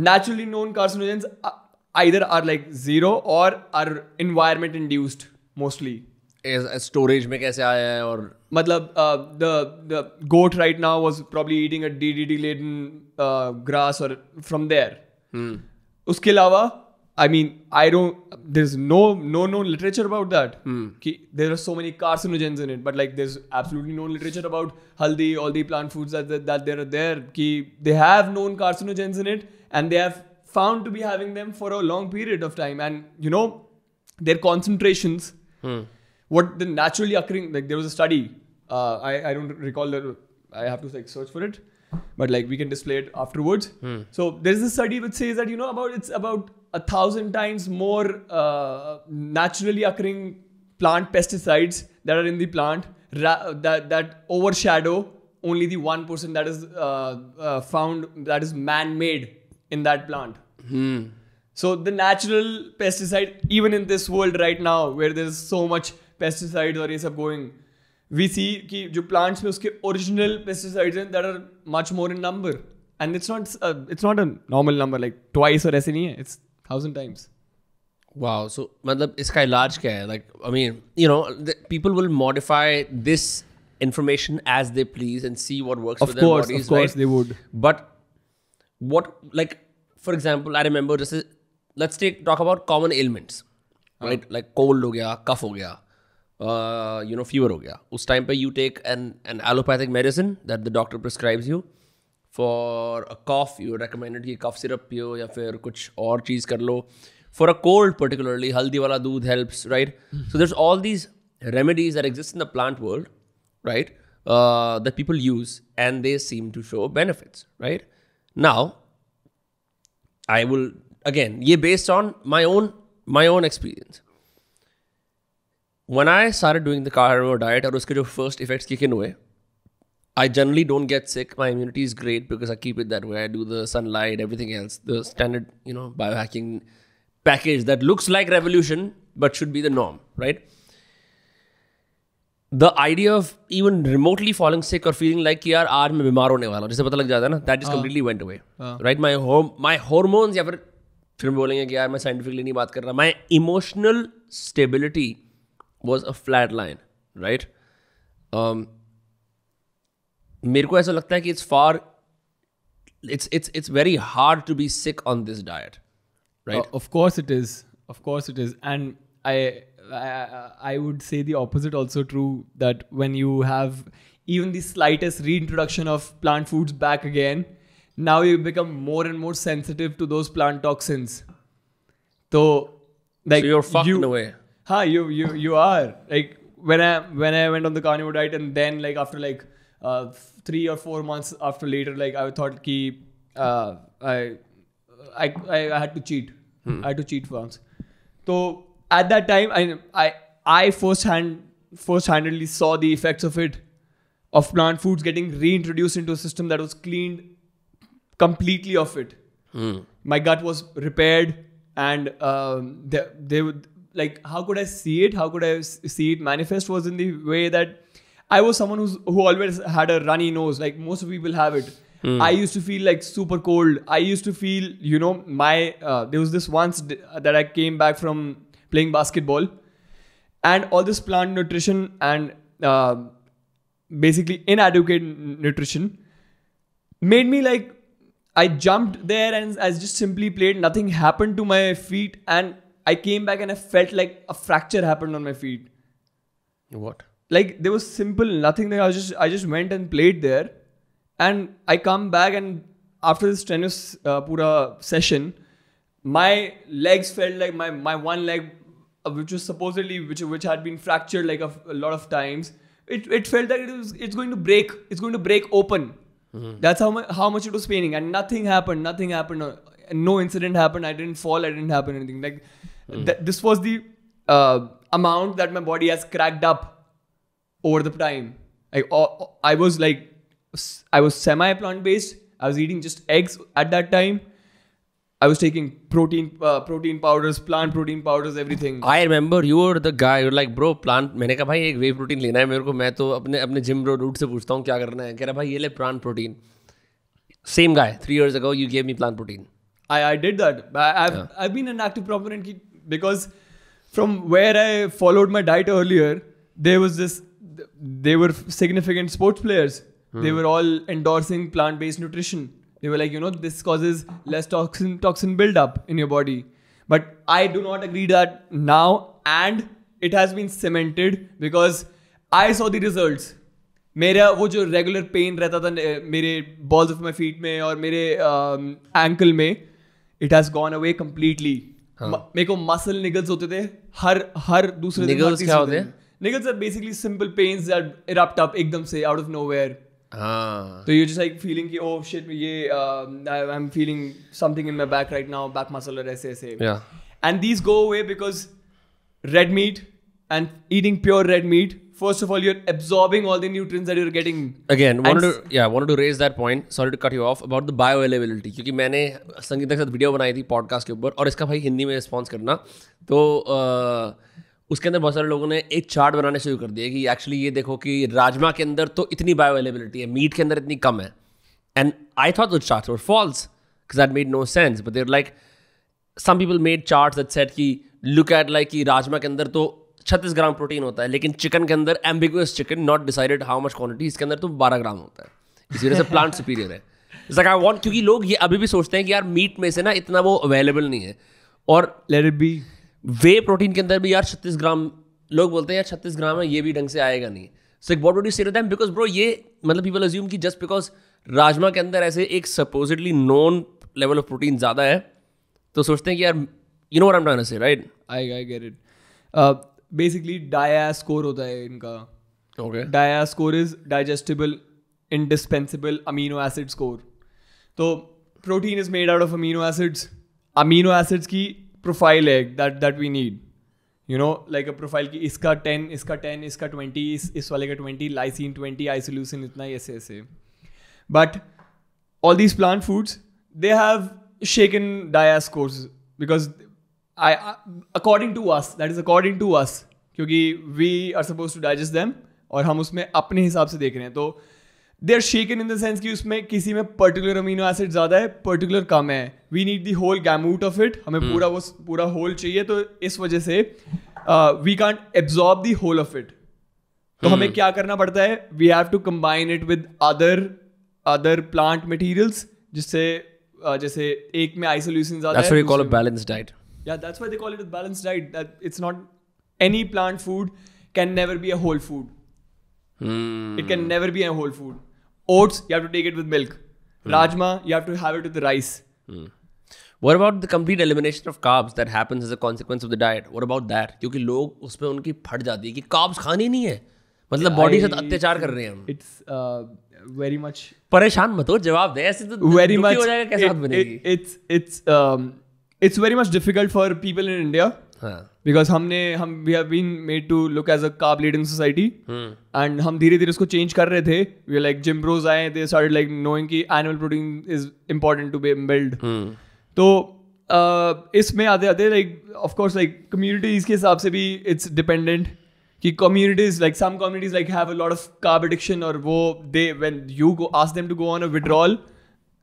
naturally known carcinogens either are like zero or are environment induced mostly. Storage में कैसे आया है और मतलब the goat right now was probably eating a DDT laden grass or from there. उसके अलावा I mean there's no known literature about that. There are so many carcinogens in it, but like there's absolutely no literature about haldi, all the plant foods that there are there. They have known carcinogens in it, and they have found to be having them for a long period of time, and their concentrations. What the naturally occurring, like there was a study, I don't recall I have to like search for it, but like we can display it afterwards. So there's a study which says that it's about 1,000 times more naturally occurring plant pesticides that are in the plant that overshadow only the 1% that is found that is man-made in that plant. So the natural pesticide, even in this world right now where there's so much pesticides और ये सब going, we see कि जो plants में उसके original pesticides हैं that are much more in number, and it's not a normal number like twice और ऐसे नहीं है, it's 1,000 times. Wow, so मतलब इसका इलाज क्या है? Like I mean, people will modify this information as they please and see what works for their bodies. Of course, right? they would. But what, like for example, I remember let's talk about common ailments, right? Like cold हो गया, cough हो गया, fever हो गया. उस time पे you take an allopathic medicine that the doctor prescribes you for a cough. You recommended कि cough syrup पियो या फिर कुछ और चीज़ कर लो. For a cold particularly, haldi wala doodh helps, right? So there's all these remedies that exist in the plant world, right? That people use, and they seem to show benefits, right? Now, I will again, ye based on my own experience. When I started doing the carnivore diet, और उसके जो first effects kick in हुए, I generally don't get sick. My immunity is great because I keep it that way. I do the sunlight, everything else, the standard, biohacking package that looks like revolution but should be the norm, right? The idea of even remotely falling sick or feeling like कि यार आज मैं बीमार होने वाला हूँ, जिसे पता लग जाता है ना, that just completely went away, right? My hormones, या फिर बोलेंगे कि यार मैं scientifically नहीं बात कर रहा, my emotional stability was a flat line, right? मेरे को ऐसा लगता है कि it's very hard to be sick on this diet, right? Of course it is. And I would say the opposite also true, that when you have even the slightest reintroduction of plant foods back again, now you become more and more sensitive to those plant toxins. So you're fucked in a way. You are. Like when I went on the carnivore diet, and then like after like 3 or 4 months after later, like I thought ki I had to cheat. I had to cheat once. So at that time, I first-handedly saw the effects of it, of plant foods getting reintroduced into a system that was cleaned completely of it. My gut was repaired, and they would, like, how could I see it? How could I see it manifest? Was in the way that I was someone who always had a runny nose, like most people have it. I used to feel like super cold. I used to feel, there was this once that I came back from playing basketball, and all this plant nutrition and basically inadequate nutrition made me like, I jumped there and I just simply played. Nothing happened to my feet, and I came back and I felt like a fracture happened on my feet. What? Like there was simple nothing there. I just went and played there, and I come back, and after this strenuous pura session, my legs felt like my one leg, which was supposedly which had been fractured like a lot of times. It felt like it's going to break. It's going to break open. That's how much it was paining, and nothing happened. No incident happened. I didn't fall. I didn't happen anything. Like this was the amount that my body has cracked up over the time. Like I was semi plant based, I was eating just eggs at that time. I was taking protein powders, plant protein powders, everything. I remember you were the guy, you're like bro plant. मैंने कहा भाई एक वे protein लेना है मेरे को, मैं तो अपने जिम रूट से पूछता हूँ क्या करना है, कह रहा भाई ये ले plant protein. Same guy 3 years ago you gave me plant protein. I did that. I've been an active proponent because from where I followed my diet earlier, they were significant sports players. They were all endorsing plant-based nutrition. They were like, this causes less toxin build-up in your body. But I do not agree that now, and it has been cemented because I saw the results. मेरा वो जो regular pen रहता था मेरे balls of my feet में और मेरे ankle में, it has gone away completely. मेरे को मसल निगल्स होते थे हर दूसरे दिन. निगल्स क्या होते हैं? Niggles are basically simple pains that erupt up एकदम से out of nowhere. So you just like feeling कि ओह शिट ये I am feeling something in my back right now, back muscle और ऐसे. And these go away because red meat and eating pure red meat, first of all you're absorbing all the nutrients that you're getting. Again wanted to raise that point, sorry to cut you off, about the bioavailability, क्योंकि मैंने संगीता के साथ video बनाई थी podcast के ऊपर और इसका भाई हिंदी में रिस्पॉन्स करना, तो उसके अंदर बहुत सारे लोगों ने एक चार्ट बनाने शुरू कर दिया कि एक्चुअली ये देखो कि राजमा के अंदर तो इतनी बायोअवेलेबिलिटी है, मीट के अंदर इतनी कम है. And I thought those charts were false because that made no sense, but there like some people made charts that said कि लुक एट लाइक कि राजमा के अंदर तो 36 ग्राम प्रोटीन होता है, लेकिन चिकन के अंदर ambiguous chicken, not decided how much quantity, इसके अंदर तो 12 ग्राम होता है, इसी वजह से प्लांट सुपीरियर है. इट्स लाइक आई वांट, क्योंकि लोग ये अभी भी सोचते हैं कि यार मीट में से ना इतना वो अवेलेबल नहीं है, और let it be way protein के अंदर भी यार 36 ग्राम लोग बोलते हैं यार 36 ग्राम है, ये भी ढंग से आएगा नहीं. So what would you say to them? Because bro ये मतलब पीपल अज्यूम कि जस्ट बिकॉज राजमा के अंदर ऐसे एक supposedly non level of protein ज़्यादा है तो सोचते हैं कि यार you know what I am trying to say, right? I get it. Basically DIAAS score होता है इनका. Okay. DIAAS score is digestible indispensable amino acid score. तो protein is made out of amino acids. Amino acids की profile है that we need, you know, like a profile की इसका 10, इसका 10, इसका 20, इस वाले का 20, लाइसिन 20, आइसोल्यूसिन इतना, ऐसे. But all these plant foods they have shaken dia scores because according to us, क्योंकि we are supposed to digest them और हम उसमें अपने हिसाब से देख रहे हैं, तो they are shaken in the sense कि उसमें किसी में पर्टिकुलर अमीनो एसिड ज़्यादा है, पर्टिकुलर कम है. we need the whole gamut of it, हमें पूरा होल चाहिए, तो इस वजह से we can't absorb the whole of it. तो हमें क्या करना पड़ता है? we have to combine it with other plant materials, जिससे जैसे एक में आइसोल्यूसिन ज़्यादा है. That's why you call it balanced diet. Yeah, that's why they call it a balanced diet. That it's not, any plant food can never be a whole food. It can never be a whole food. Oats, you have to take it with milk. Rajma, you have to have it with the rice. What about the complete elimination of carbs that happens as a consequence of the diet? What about that? क्योंकि लोग उस पर उनकी फट जाती है कि carbs खानी नहीं है, मतलब बॉडी से अत्याचार कर रहे हैं हम. It's very much. परेशान मत हो, जवाब दे, ऐसे तो very much हो जाएगा, कैसे बात बनेगी? It's very much difficult for people in India because we have been made to look as a carb laden society, and हम धीरे धीरे उसको change कर रहे थे. We are like gym bros आए, they started like knowing कि animal protein is important to be build. तो इसमें आते आते like of course like communities के हिसाब से भी it's dependent कि communities, like some communities like have a lot of carb addiction, और वो when you go ask them to go on a withdrawal,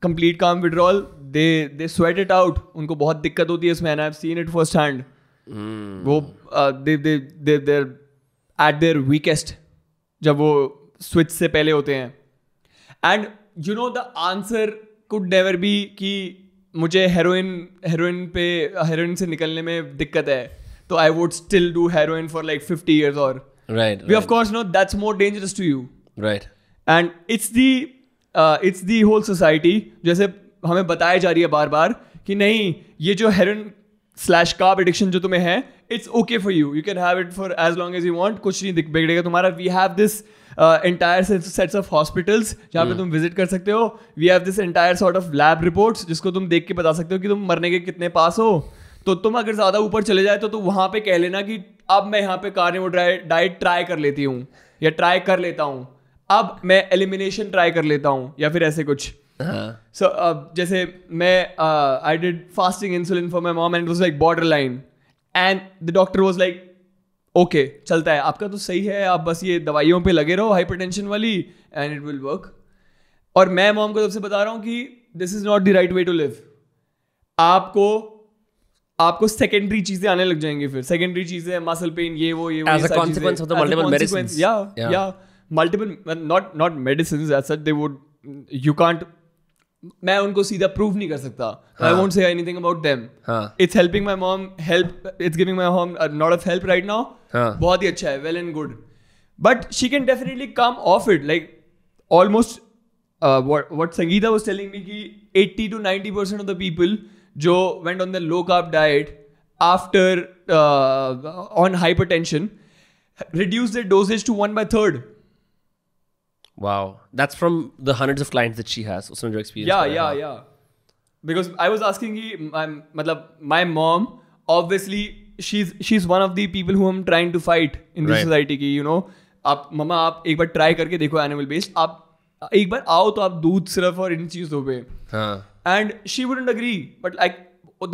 complete carb withdrawal, they sweat it out. उनको बहुत दिक्कत होती है इसमें, and I've seen it first hand. वो they're at their weakest जब वो switch से पहले होते हैं. And you know the answer could never be कि मुझे हेरोइन से निकलने में दिक्कत है, so I would still do heroin for like 50 years or. Right. We of course know that's more dangerous to you. Right. And it's the whole society जैसे हमें बताया जा रही है बार बार कि नहीं, ये जो heroin / carb addiction जो तुम्हें है, it's okay for you. You can have it for as long as you want. कुछ नहीं बिगड़ेगा तुम्हारा. We have this entire sets of hospitals जहाँ पे तुम visit कर सकते हो. We have this entire sort of lab reports जिसको तुम देख के बता सकते हो कि तुम मरने के कितने पास हो. तो तुम अगर ज़्यादा ऊपर चले जाए तो वहाँ पे कह लेना कि अब मैं यहाँ पे कार्निवोर डाइट ट्राई कर लेती हूँ या ट्राई कर लेता हूँ, अब मैं एलिमिनेशन ट्राई कर लेता हूँ, या फिर ऐसे कुछ. So जैसे मैं I did fasting insulin for my mom and it was like borderline and the doctor was like okay चलता है आपका तो सही है आप बस ये दवाइयों पे लगे रहो हाइपरटेंशन वाली and it will work. और मैं मॉम को तब से बता रहा हूँ कि this is not the right way to live. आपको सेकेंडरी चीजें आने लग जाएंगी फिर सेकेंडरी चीजें मसल पेन ये वो as a consequence of the multiple medicines. yeah multiple not medicines as such they would you can't मैं उनको सीधा प्रूव नहीं कर सकता. I won't say anything about them. It's helping my mom it's giving my mom a lot of help right now. बहुत ही अच्छा है well and good but she can definitely come off it like almost what Sangeeta was telling me कि 80 to 90% of the people जो went on the low carb diet after on hypertension reduced their dosage to 1/3. Wow, that's from the hundreds of clients that she has. उसने जो experience yeah. Because I was asking कि मतलब my mom obviously she's one of the people who I'm trying to fight in this society कि you know आप मम्मा आप एक बार try करके देखो animal based आप एक बार आओ तो आप दूध सिर्फ और इन चीजों पे and she wouldn't agree but like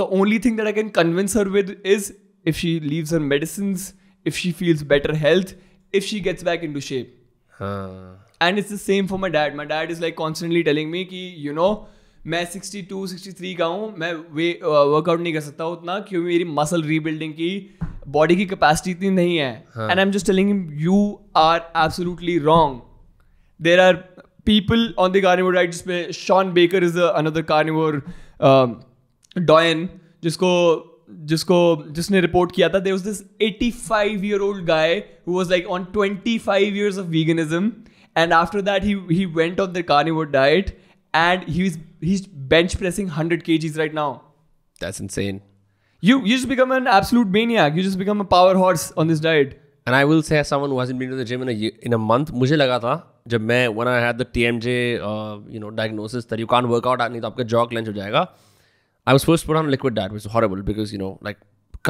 the only thing that I can convince her with is if she leaves her medicines if she feels better health if she gets back into shape and it's the same for my dad is like constantly telling me कि you know मैं 62 63 का हूँ मैं workout नहीं कर सकता उतना क्योंकि मेरी मसल रीबिल्डिंग की बॉडी की कैपेसिटी इतनी नहीं है and I'm just telling him you are absolutely wrong. There are people on the carnivore diet जिसमें Sean Baker is another carnivore doyen जिसने रिपोर्ट किया था there was this 85-year-old guy who was like on 25 years of veganism and after that he went on the carnivore diet and he's bench pressing 100 kgs right now. That's insane. You just become an absolute maniac. You just become a power horse on this diet. And I will say as someone who hasn't been to the gym in a month मुझे लगा था जब मैं when I had the TMJ diagnosis that you can't work out नहीं तो आपका jaw clench हो जाएगा. I was first put on liquid diet which is horrible because like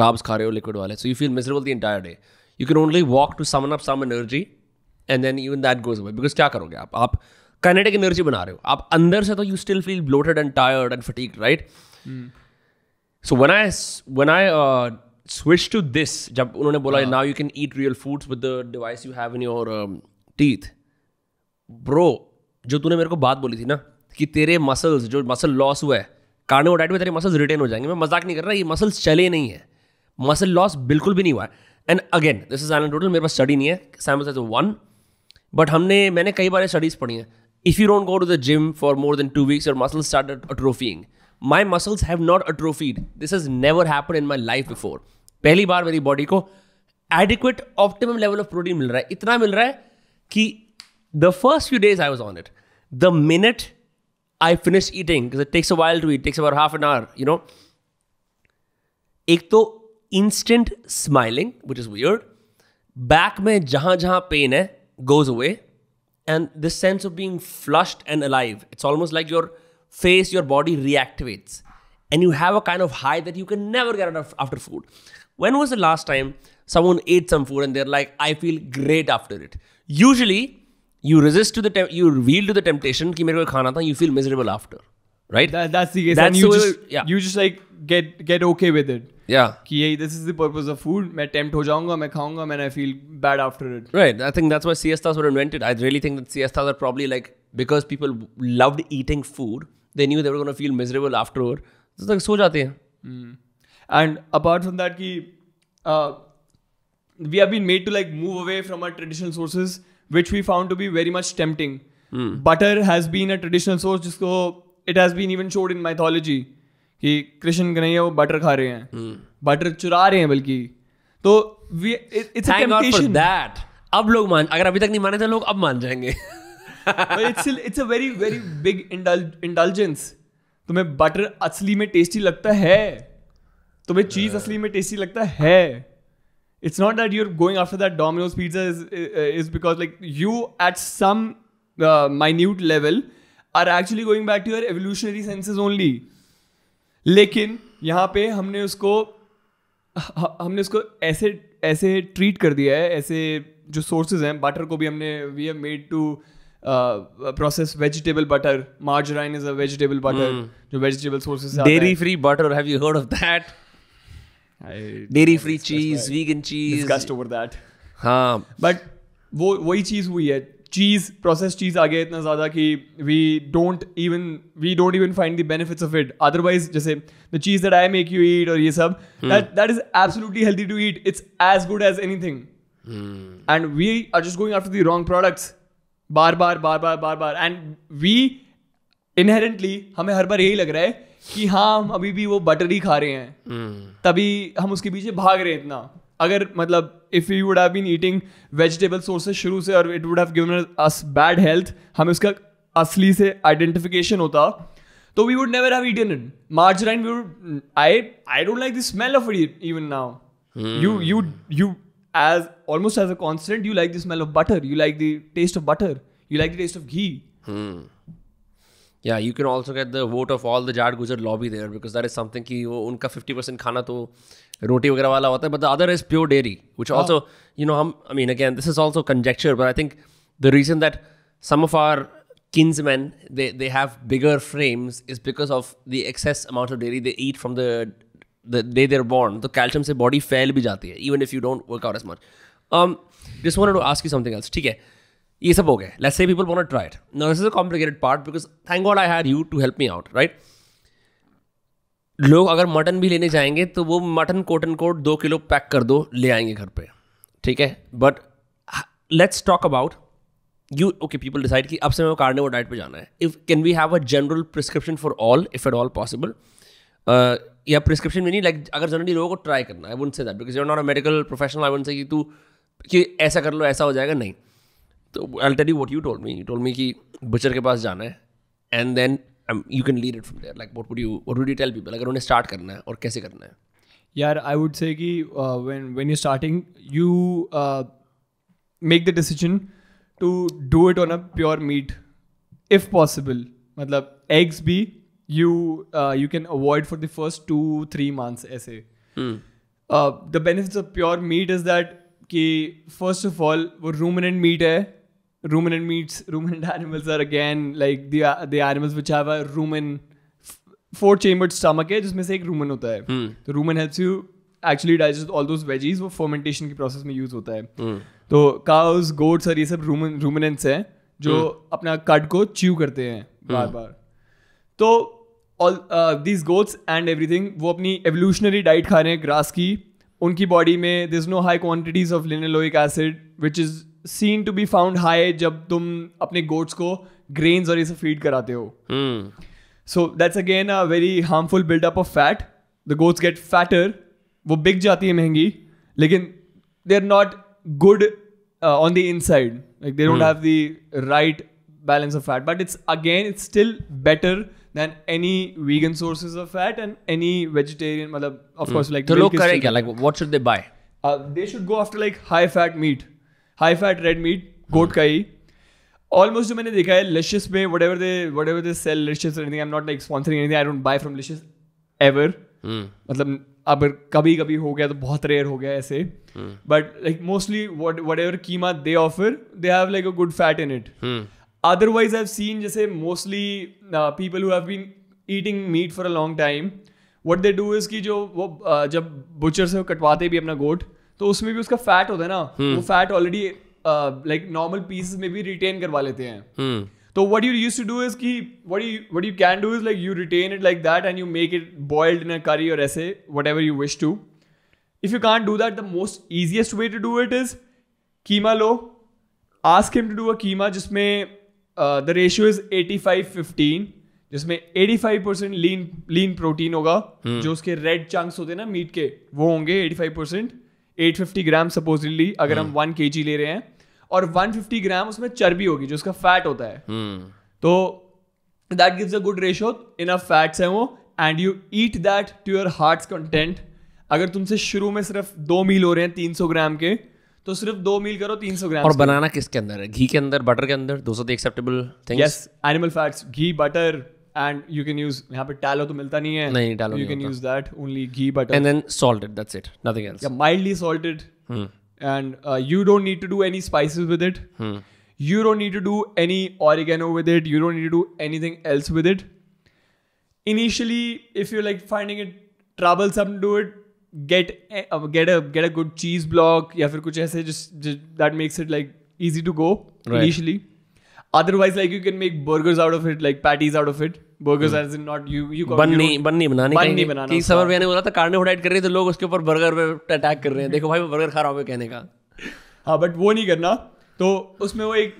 carbs खा रहे हो liquid वाले so you feel miserable the entire day. You can only walk to summon up some energy and then even that goes away because क्या करोगे आप kinetic energy बना रहे हो आप अंदर से तो you still feel bloated and tired and fatigued right. So when I switched to this जब उन्होंने बोला now you can eat real foods with the device you have in your teeth. Bro जो तूने मेरे को बात बोली थी ना कि तेरे मसल्स जो मसल लॉस हुआ है कार्निवोर डाइट में तेरे मसल्स रिटेन हो जाएंगे मैं मजाक नहीं कर रहा ये मसल्स चले नहीं है मसल लॉस बिल्कुल भी नहीं हुआ है. And again this is anecdotal मेरे पास स्टडी नहीं है सैमर सेज वन बट मैंने कई बार स्टडीज पढ़ी हैं. If you don't go to the gym for more than 2 weeks, your muscles start atrophying. My muscles have not atrophied. This has never happened in my life before. पहली बार मेरी body को adequate optimum level of protein मिल रहा है इतना मिल रहा है कि the first few days I was on it. The minute I finished eating, because it takes a while to eat, takes about half an hour, एक तो instant smiling, which is weird. Back में जहाँ pain है goes away. And this sense of being flushed and alive, it's almost like your face, your body reactivates. And you have a kind of high that you can never get after food. When was the last time someone ate some food and they're like, I feel great after it? Usually, you resist to you reveal to the temptation कि मेरे को खाना था, you feel miserable after. Right? That's the case. That's and you just like get okay with it. Yeah. कि this is the purpose of food. मैं tempt हो जाऊँगा, मैं खाऊँगा, and I feel bad after it. Right. I think that's why siestas were invented. I really think that siestas are probably like because people loved eating food, they knew they were going to feel miserable afterward. So like सो जाते हैं. And apart from that, we have been made to like move away from our traditional sources, which we found to be very much tempting. Butter has been a traditional source, जिसको it has been even showed in mythology कि कृष्ण कन्हैया वो butter खा रहे हैं butter चुरा रहे हैं बल्कि तो it's a temptation that अब लोग अगर अभी तक नहीं माने थे लोग अब मान जाएंगे. it's a very very big indulgence. तुम्हें बटर असली में टेस्टी लगता है तुम्हें चीज असली में टेस्टी लगता है. It's not that you're going after that Domino's pizza is because like you at some minute level are actually going back to your evolutionary senses only. लेकिन यहाँ पे हमने उसको ऐसे ट्रीट कर दिया है ऐसे जो सोर्सेज हैं बटर को भी हमने we have made to processed vegetable butter. Margarine is a vegetable butter. जो vegetable sources से आता है. Dairy free butter, have you heard of that? Dairy free cheese, vegan cheese. Discussed over that. हाँ. But वही चीज़ हुई है. Cheese, processed cheese आ गया इतना ज़्यादा कि we don't even find the benefits of it. Otherwise, जैसे the cheese that I make you eat और ये सब, that is absolutely healthy to eat. It's as good as anything. And we are just going after the wrong products. Bar. And we inherently हमें हर बार यही लग रहा है कि हाँ हम अभी भी वो बटर ही खा रहे हैं. तभी हम उसके पीछे भाग रहे हैं इतना. अगर मतलब if we would have been eating vegetable sources शुरू से और it would have given us bad health, हमें उसका असली से identification होता, तो we would never have eaten it. Margarine, I don't like the smell of it even now. You as almost as a constant, you like the smell of butter, you like the taste of butter, you like the taste of ghee. Yeah, you can also get the vote of all the Jad Gujar lobby there because that is something कि वो उनका 50% खाना तो रोटी वगैरह वाला होता है, but the other is pure dairy, which also, I mean, again, this is also conjecture, but I think the reason that some of our kinsmen, they have bigger frames is because of the excess amount of dairy they eat from the day they're born. तो calcium से body fail भी जाती है, even if you don't work out as much. Just wanted to ask you something else. ठीक है, ये सब हो गए. Let's say people want to try it. Now, this is a complicated part because thank God I had you to help me out, right? लोग अगर mutton भी लेने जाएंगे तो वो mutton quote and quote 2 kilo pack कर दो, ले आएंगे घर पे. ठीक है, but let's talk about you. Okay, people decide कि अब से मैं कार्निवोर डाइट पे जाना है. If can we have a general prescription for all, if at all possible, या प्रिस्क्रिप्शन में नहीं, लाइक अगर जनरली लोगों को ट्राई करना है. I wouldn't say that because you are not a medical professional. I wouldn't say कि तू कि ऐसा कर लो ऐसा हो जाएगा, नहीं. तो I will tell you what you told me. You told me कि बचर के पास जाना है and then you can lead it from there. Like what would you tell people अगर उन्हें start करना है और कैसे करना है? यार, I would say कि when you're starting, you make the decision to do it on a pure meat, if possible. मतलब eggs भी you can avoid for the first 2-3 months ऐसे. The benefits of pure meat is that कि first of all वो ruminant meat है. Ruminant animals are again like the animals which have a rumen 4-chambered stomach है जिसमें से एक rumen होता है. तो rumen helps you actually digest all those veggies. वो fermentation की process में use होता है. तो cows, goats और ये सब ruminants हैं जो अपना cud को chew करते हैं बार. तो all these goats and everything वो अपनी evolutionary diet खा रहे हैं grass की. उनकी body में there's no high quantities of linoleic acid which is seen to be found high जब तुम अपने goats को grains और ये सब feed कराते हो. So that's again a very harmful build-up of fat. The goats get fatter. वो बिक जाती है महंगी, लेकिन they're not good on the inside. Like they don't have the right balance of fat. But it's still better than any vegan sources of fat and any vegetarian. मतलब of course like. तो लोग करें क्या? Like what should they buy? They should go after like high-fat meat. High fat red meat, goat का ही. Almost जो मैंने देखा है लिशियस में, whatever they sell Licious or anything, I'm not like sponsoring anything, I don't buy from Licious ever. मतलब अब कभी कभी हो गया तो बहुत रेयर हो गया ऐसे. But like mostly whatever keema they offer, they have like a good fat in it. Otherwise I've seen जैसे mostly people who have been eating meat for a long time, what they do is कि जो वो जब butcher से कटवाते भी अपना गोट, तो उसमें भी उसका फैट होता है ना, वो fat already like normal pieces में भी रिटेन करवा लेते हैं. तो what you used to do is कि what you can do is like you retain it like that and you make it boiled in a curry or ऐसे whatever you wish to. If you can't do that, the most easiest way to do it is keema low, ask him to do a कीमा जिसमें the ratio is 85-15, जिसमें 85% lean protein होगा. जो उसके red chunks होते हैं ना meet के, वो होंगे 85%. 850 ग्राम सपोजिटली अगर हम 1 kg ले रहे हैं, और 150 ग्राम उसमें चर्बी होगी जो उसका फैट होता है. तो that gives a good ratio, enough fats हैं वो, and you eat that to your heart's content. अगर तुमसे शुरू में सिर्फ 2 मील हो रहे हैं 300 ग्राम के, तो सिर्फ 2 मील करो 300 ग्राम. और बनाना किसके अंदर है? घी के अंदर, बटर के अंदर? दोस्तों the acceptable things. Yes, animal fats, ghee, butter, and you can use, यहाँ पे tallow तो मिलता नहीं है. नहीं, tallow you can use that, only ghee, butter. And then salted, that's it, nothing else. Yeah, mildly salted. And you don't need to do any spices with it. You don't need to do any oregano with it. You don't need to do anything else with it. Initially, if you're like finding it troublesome to do it, get a good cheese block या फिर कुछ ऐसे just that makes it like easy to go initially. Otherwise, like you can make burgers out of it, like patties out of it. Burgers as in not you बन नहीं बनाने कि summer भैया ने बोला था कार्निवोर डाइट कर रहे थे लोग उसके ऊपर बर्गर पे अटैक कर रहे हैं, देखो भाई मैं बर्गर खा रहा हूँ कहने का. हाँ बट वो नहीं करना. तो उसमें वो एक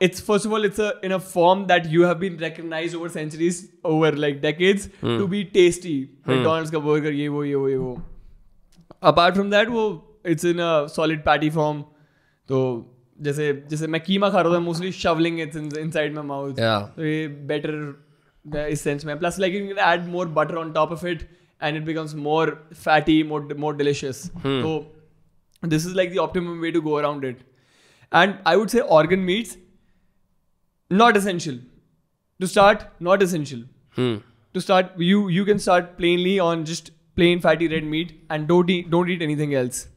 it's first of all it's in a form that you have been recognized over centuries, over like decades to be tasty. McDonald's का burger ये वो. Apart from that वो it's in a solid patty form. तो जैसे मैं कीमा खा रहा था mostly shoveling it inside my mouth. तो ये better इस sense में. Plus like you can add more butter on top of it and it becomes more fatty, more delicious. So this is like the optimum way to go around it. And I would say organ meats not essential. To start, not essential. To start, you can start plainly on just plain fatty red meat and don't eat anything else.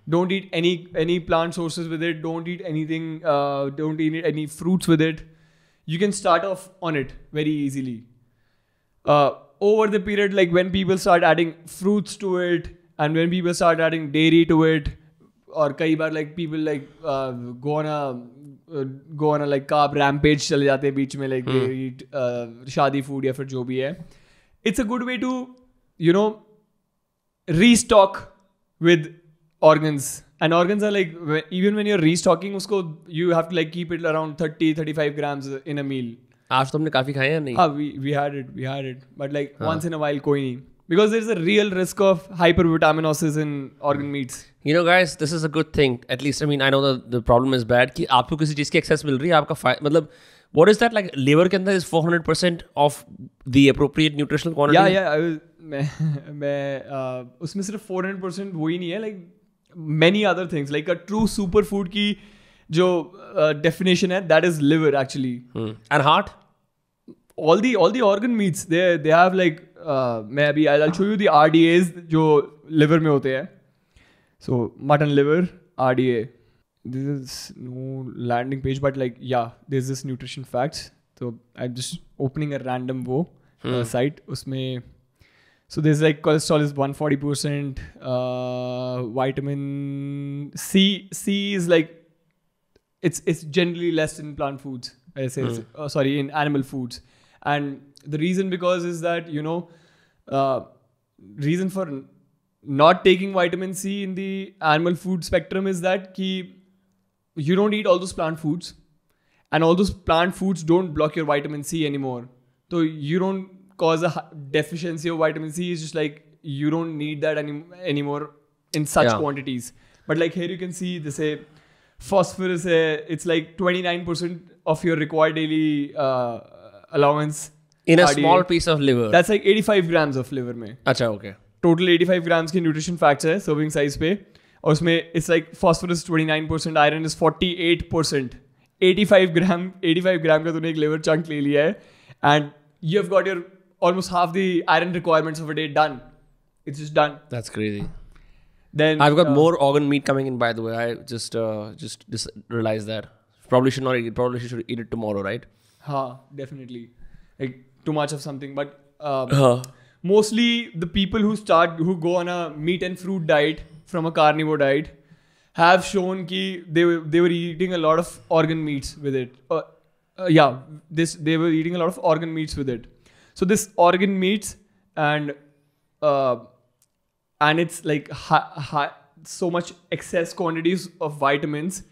Don't eat any plant sources with it. Don't eat anything. Don't eat any fruits with it. You can start off on it very easily. Over the period, like when people start adding fruits to it, and when people start adding dairy to it, or कई बार like people like go on a like carb rampage चले जाते हैं बीच में, like they eat शादी food या फिर जो भी है. It's a good way to restock with organs. And organs are like, even when you're restocking उसको you have to like keep it around 30-35 grams in a meal. आज तो हमने काफी खाए हैं नहीं? हाँ we had it but like once in a while कोई नहीं, because there's a real risk of hypervitaminosis in organ meats. You know guys, this is a good thing. At least I mean I know the problem is bad कि आपको किसी चीज़ की access मिल रही है, आपका मतलब what is that like liver के अंदर is 400% of the appropriate nutritional quantity. मैं उसमें सिर्फ 400% वो ही नहीं है, like many other things like a true superfood की जो definition है that is liver actually. And heart? All the organ meats they have like मैं अभी I'll show you the RDAs जो liver में होते हैं. So mutton liver RDA. This is no landing page but like yeah there's this nutrition facts. So I'm just opening a random site उसमें. So there's like cholesterol is 140%. Vitamin C is like it's generally less in plant foods. I say in animal foods. And the reason because is that reason for not taking vitamin C in the animal food spectrum is that you don't eat all those plant foods, and all those plant foods don't block your vitamin C anymore. So you don't cause a deficiency of vitamin C. It's just like you don't need that anymore in such quantities. But like here you can see they say phosphorus it's like 29% of your required daily allowance in a small piece of liver. That's like 85 grams of liver में. अच्छा okay. Total 85 grams की nutrition facts है serving size पे, और उसमें it's like phosphorus 29%, iron is 48%. 85 gram का तूने एक liver chunk ले लिया है, and you have got your almost half the iron requirements of a day done. It's just done. That's crazy. Then I've got more organ meat coming in, by the way. I just realized that. Probably should not eat it. Probably should eat it tomorrow, right? Definitely. Like too much of something, but mostly the people who go on a meat and fruit diet from a carnivore diet have shown कि they were eating a lot of organ meats with it. They were eating a lot of organ meats with it. So this organ meats and it's like so much excess quantities of vitamins.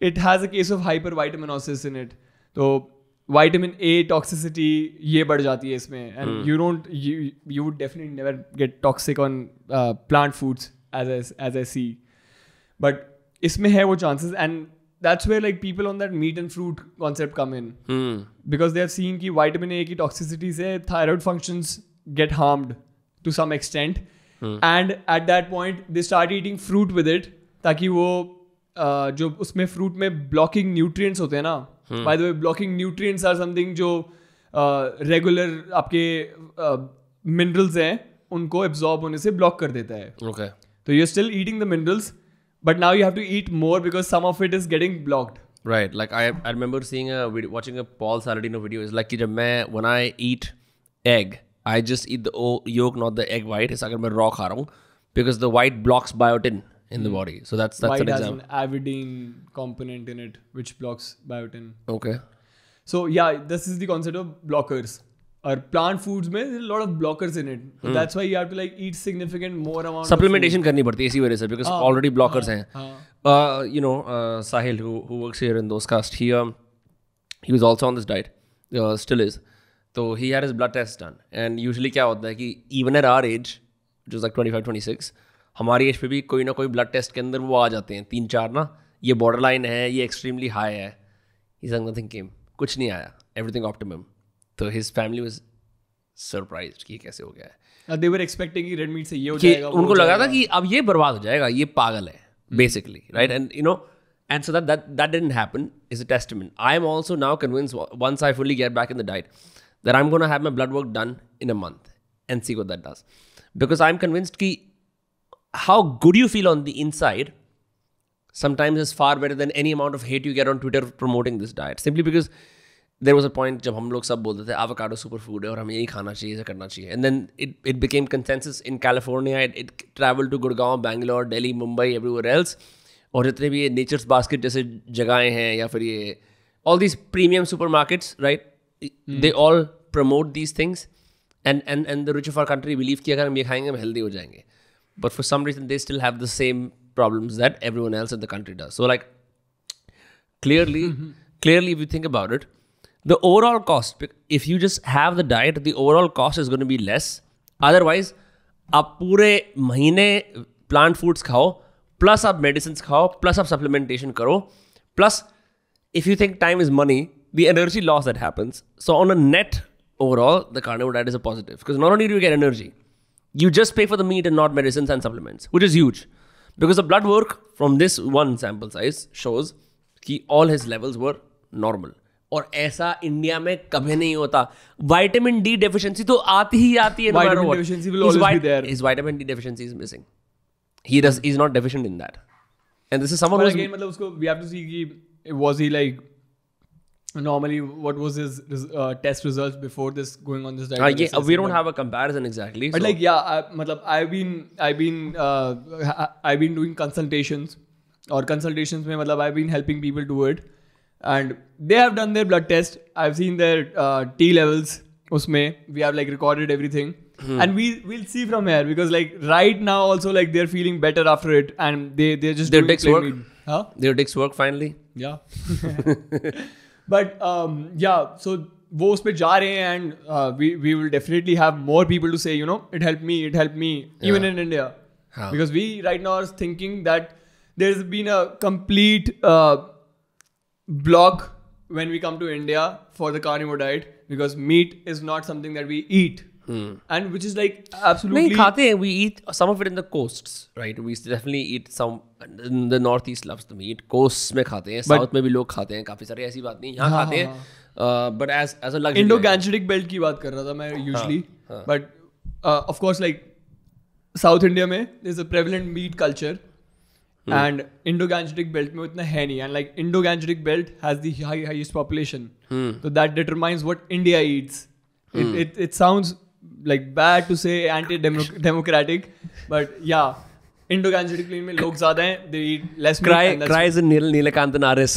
It has a case of hypervitaminosis in it. So vitamin A toxicity ये बढ़ जाती है इसमें, and you would definitely never get toxic on plant foods as I see, but इसमें है वो chances, and that's where like people on that meat and fruit concept come in, because they have seen कि vitamin A की toxicity से thyroid functions get harmed to some extent, and at that point they start eating fruit with it ताकि वो जो उसमें fruit में blocking nutrients होते हैं ना. By the way, blocking nutrients are something जो regular आपके minerals हैं उनको absorb होने से block कर देता है. Okay. So you're still eating the minerals, but now you have to eat more because some of it is getting blocked. Right, like I remember seeing a video, watching a Paul Saladino video. It's like कि जब मैं when I eat egg, I just eat the yolk, not the egg white. इस अगर मैं raw खा रहा हूँ, because the white blocks biotin in the body. So that's white an has example. an avidine component in it which blocks biotin. Okay. So yeah, this is the concept of blockers. Or plant foods में there's a lot of blockers in it. So that's why you have to like eat significant more amount. Supplementation करनी पड़ती है इसी वजह से, because already blockers हैं. You know, Sahil who works here in Dostcast, he was also on this diet, still is. So he had his blood tests done, and usually क्या होता है कि even at our age, which is like 25-26, हमारी as पे भी कोई ना कोई ब्लड टेस्ट के अंदर वो आ जाते हैं 3-4 ना, ये बॉर्डर लाइन है, ये एक्सट्रीमली हाई है. He said nothing came, कुछ नहीं आया, everything optimum. तो his family was surprised कि कैसे हो गया है. They were expecting कि red meat से ये हो जाएगा. उनको लगा था कि अब ये बर्बाद हो जाएगा, ये पागल है, basically, right? And you know, and so that didn't happen is a testament. I am also now convinced once I fully get back in the diet that I'm going to have my blood work done in a month and see what that does, because I'm convinced कि how good you feel on the inside sometimes is far better than any amount of hate you get on Twitter promoting this diet, simply because there was a point जब हम लोग सब बोलते थे avocado super food है और हमें यही खाना चाहिए, ऐसा करना चाहिए, and then it became consensus in California, it traveled to Gurgaon, Bangalore, Delhi, Mumbai, everywhere else, और जितने भी ये Nature's Basket जैसे जगहें हैं या फिर ये all these premium supermarkets, right, they all promote these things, and the rich of our country believe कि अगर हम ये खाएंगे हम healthy हो जाएंगे, but for some reason they still have the same problems that everyone else in the country does. So like clearly if you think about it, the overall cost, if you just have the diet, the overall cost is going to be less. Otherwise, आप पूरे महीने plant foods खाओ, plus आप medicines खाओ, plus आप supplementation करो, plus if you think time is money, the energy loss that happens. So on a net overall, the carnivore diet is a positive, because not only do you get energy, you just pay for the meat and not medicines and supplements, which is huge, because the blood work from this one sample size shows कि all his levels were normal. और ऐसा India में कभी नहीं होता. Vitamin D deficiency तो आती ही आती है. Vitamin deficiency will always be there. His vitamin D deficiency is missing. He's not deficient in that. And this is someone who's again, मतलब उसको we have to see कि was he like normally what was his test results before this going on this diet? Yeah, we don't have a comparison exactly. But so. Like मतलब I've been doing consultations, और consultations में मतलब I've been helping people do it. And they have done their blood test. I've seen their T levels. Usme we have like recorded everything, and we'll see from here, because like right now also like they're feeling better after it, and they're just their doing dicks work. Huh? Their dicks work finally. Yeah. But yeah, so वो उस पे जा रहे हैं, and we will definitely have more people to say, you know, it helped me, even in India. How? Because we right now are thinking that there's been a complete block when we come to India for the carnivore diet, because meat is not something that we eat, and which is like absolutely. नहीं खाते हैं, we eat some of it in the coasts, right? We definitely eat some. In the northeast loves the meat. Coasts में खाते हैं, south में भी लोग खाते हैं, काफी सारे, ऐसी बात नहीं, यहाँ खाते हैं. But as a luxury. Indo-Gangetic belt की बात कर रहा था मैं usually, but of course like South India में there's a prevalent meat culture. And Indo-Gangetic belt में उतना है नहीं, and like Indo-Gangetic belt has the highest population, so that determines what India eats. It sounds like bad to say anti-democratic, but yeah, Indo-Gangetic plain में लोग ज़्यादा हैं, they eat less meat. Cries in Neelakanth Naris.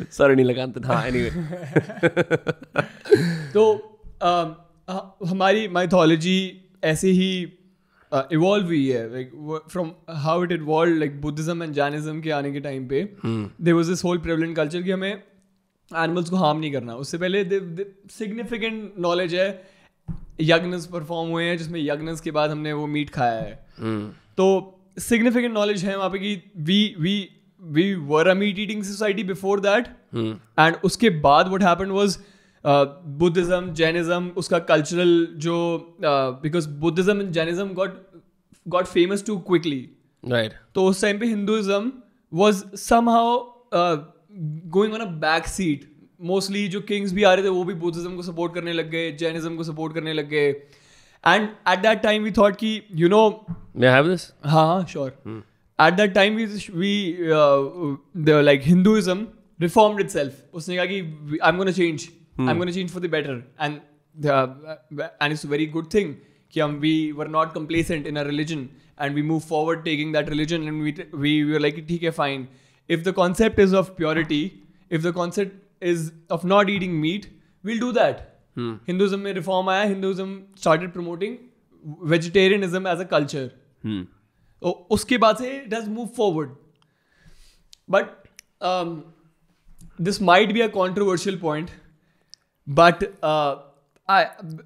Sorry Neelakanth, हाँ anyway. तो हमारी mythology ऐसे ही evolve हुई है, like from how it evolve like Buddhism and Jainism के आने के टाइम पे there was this whole prevalent culture कि हमें एनिमल्स को हार्म नहीं करना. उससे पहले सिग्निफिकेंट नॉलेज है, यज्ञस परफॉर्म हुए हैं जिसमें यज्ञस के बाद हमने वो मीट खाया है. तो सिग्निफिकेंट नॉलेज है वहाँ पे कि we were a meat eating society before that, and उसके बाद what happened was Buddhism, Jainism, उसका कल्चरल जो because Buddhism and Jainism got famous too quickly, right. तो उस टाइम पे Hinduism was somehow going on a back seat. Mostly जो kings भी आ रहे थे वो भी बुद्धिज्म को सपोर्ट करने लग गए, जैनिज्म को सपोर्ट करने लग गए, and at that time we thought कि you know may I have this. हाँ sure. at that time the like Hinduism reformed itself. उसने कहा कि I'm going to change. I'm going to change for the better. And it's a very good thing कि we were not complacent in our religion and we moved forward taking that religion and we were like ठीक है fine. If the concept is of purity, if the concept is of not eating meat, we'll do that. Hinduism में reform आया. Hinduism started promoting vegetarianism as a culture. तो उसके बाद से it has moved forward. But this might be a controversial point, but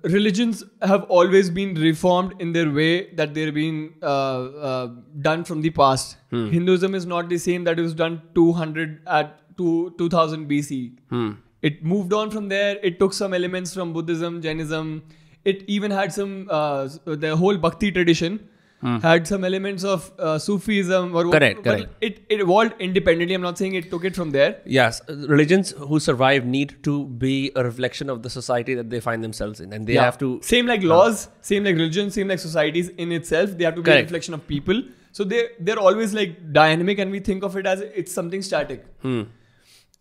religions have always been reformed in their way that they're being done from the past. Hinduism is not the same that it was done 2000 BC. It moved on from there. It took some elements from Buddhism, Jainism. It even had some, the whole Bhakti tradition had some elements of Sufism. Correct. It evolved independently. I'm not saying it took it from there. Yes, religions who survive need to be a reflection of the society that they find themselves in, and they have to. Same like laws, same like religion, same like societies in itself. They have to be a reflection of people. So they're always like dynamic, and we think of it as it's something static.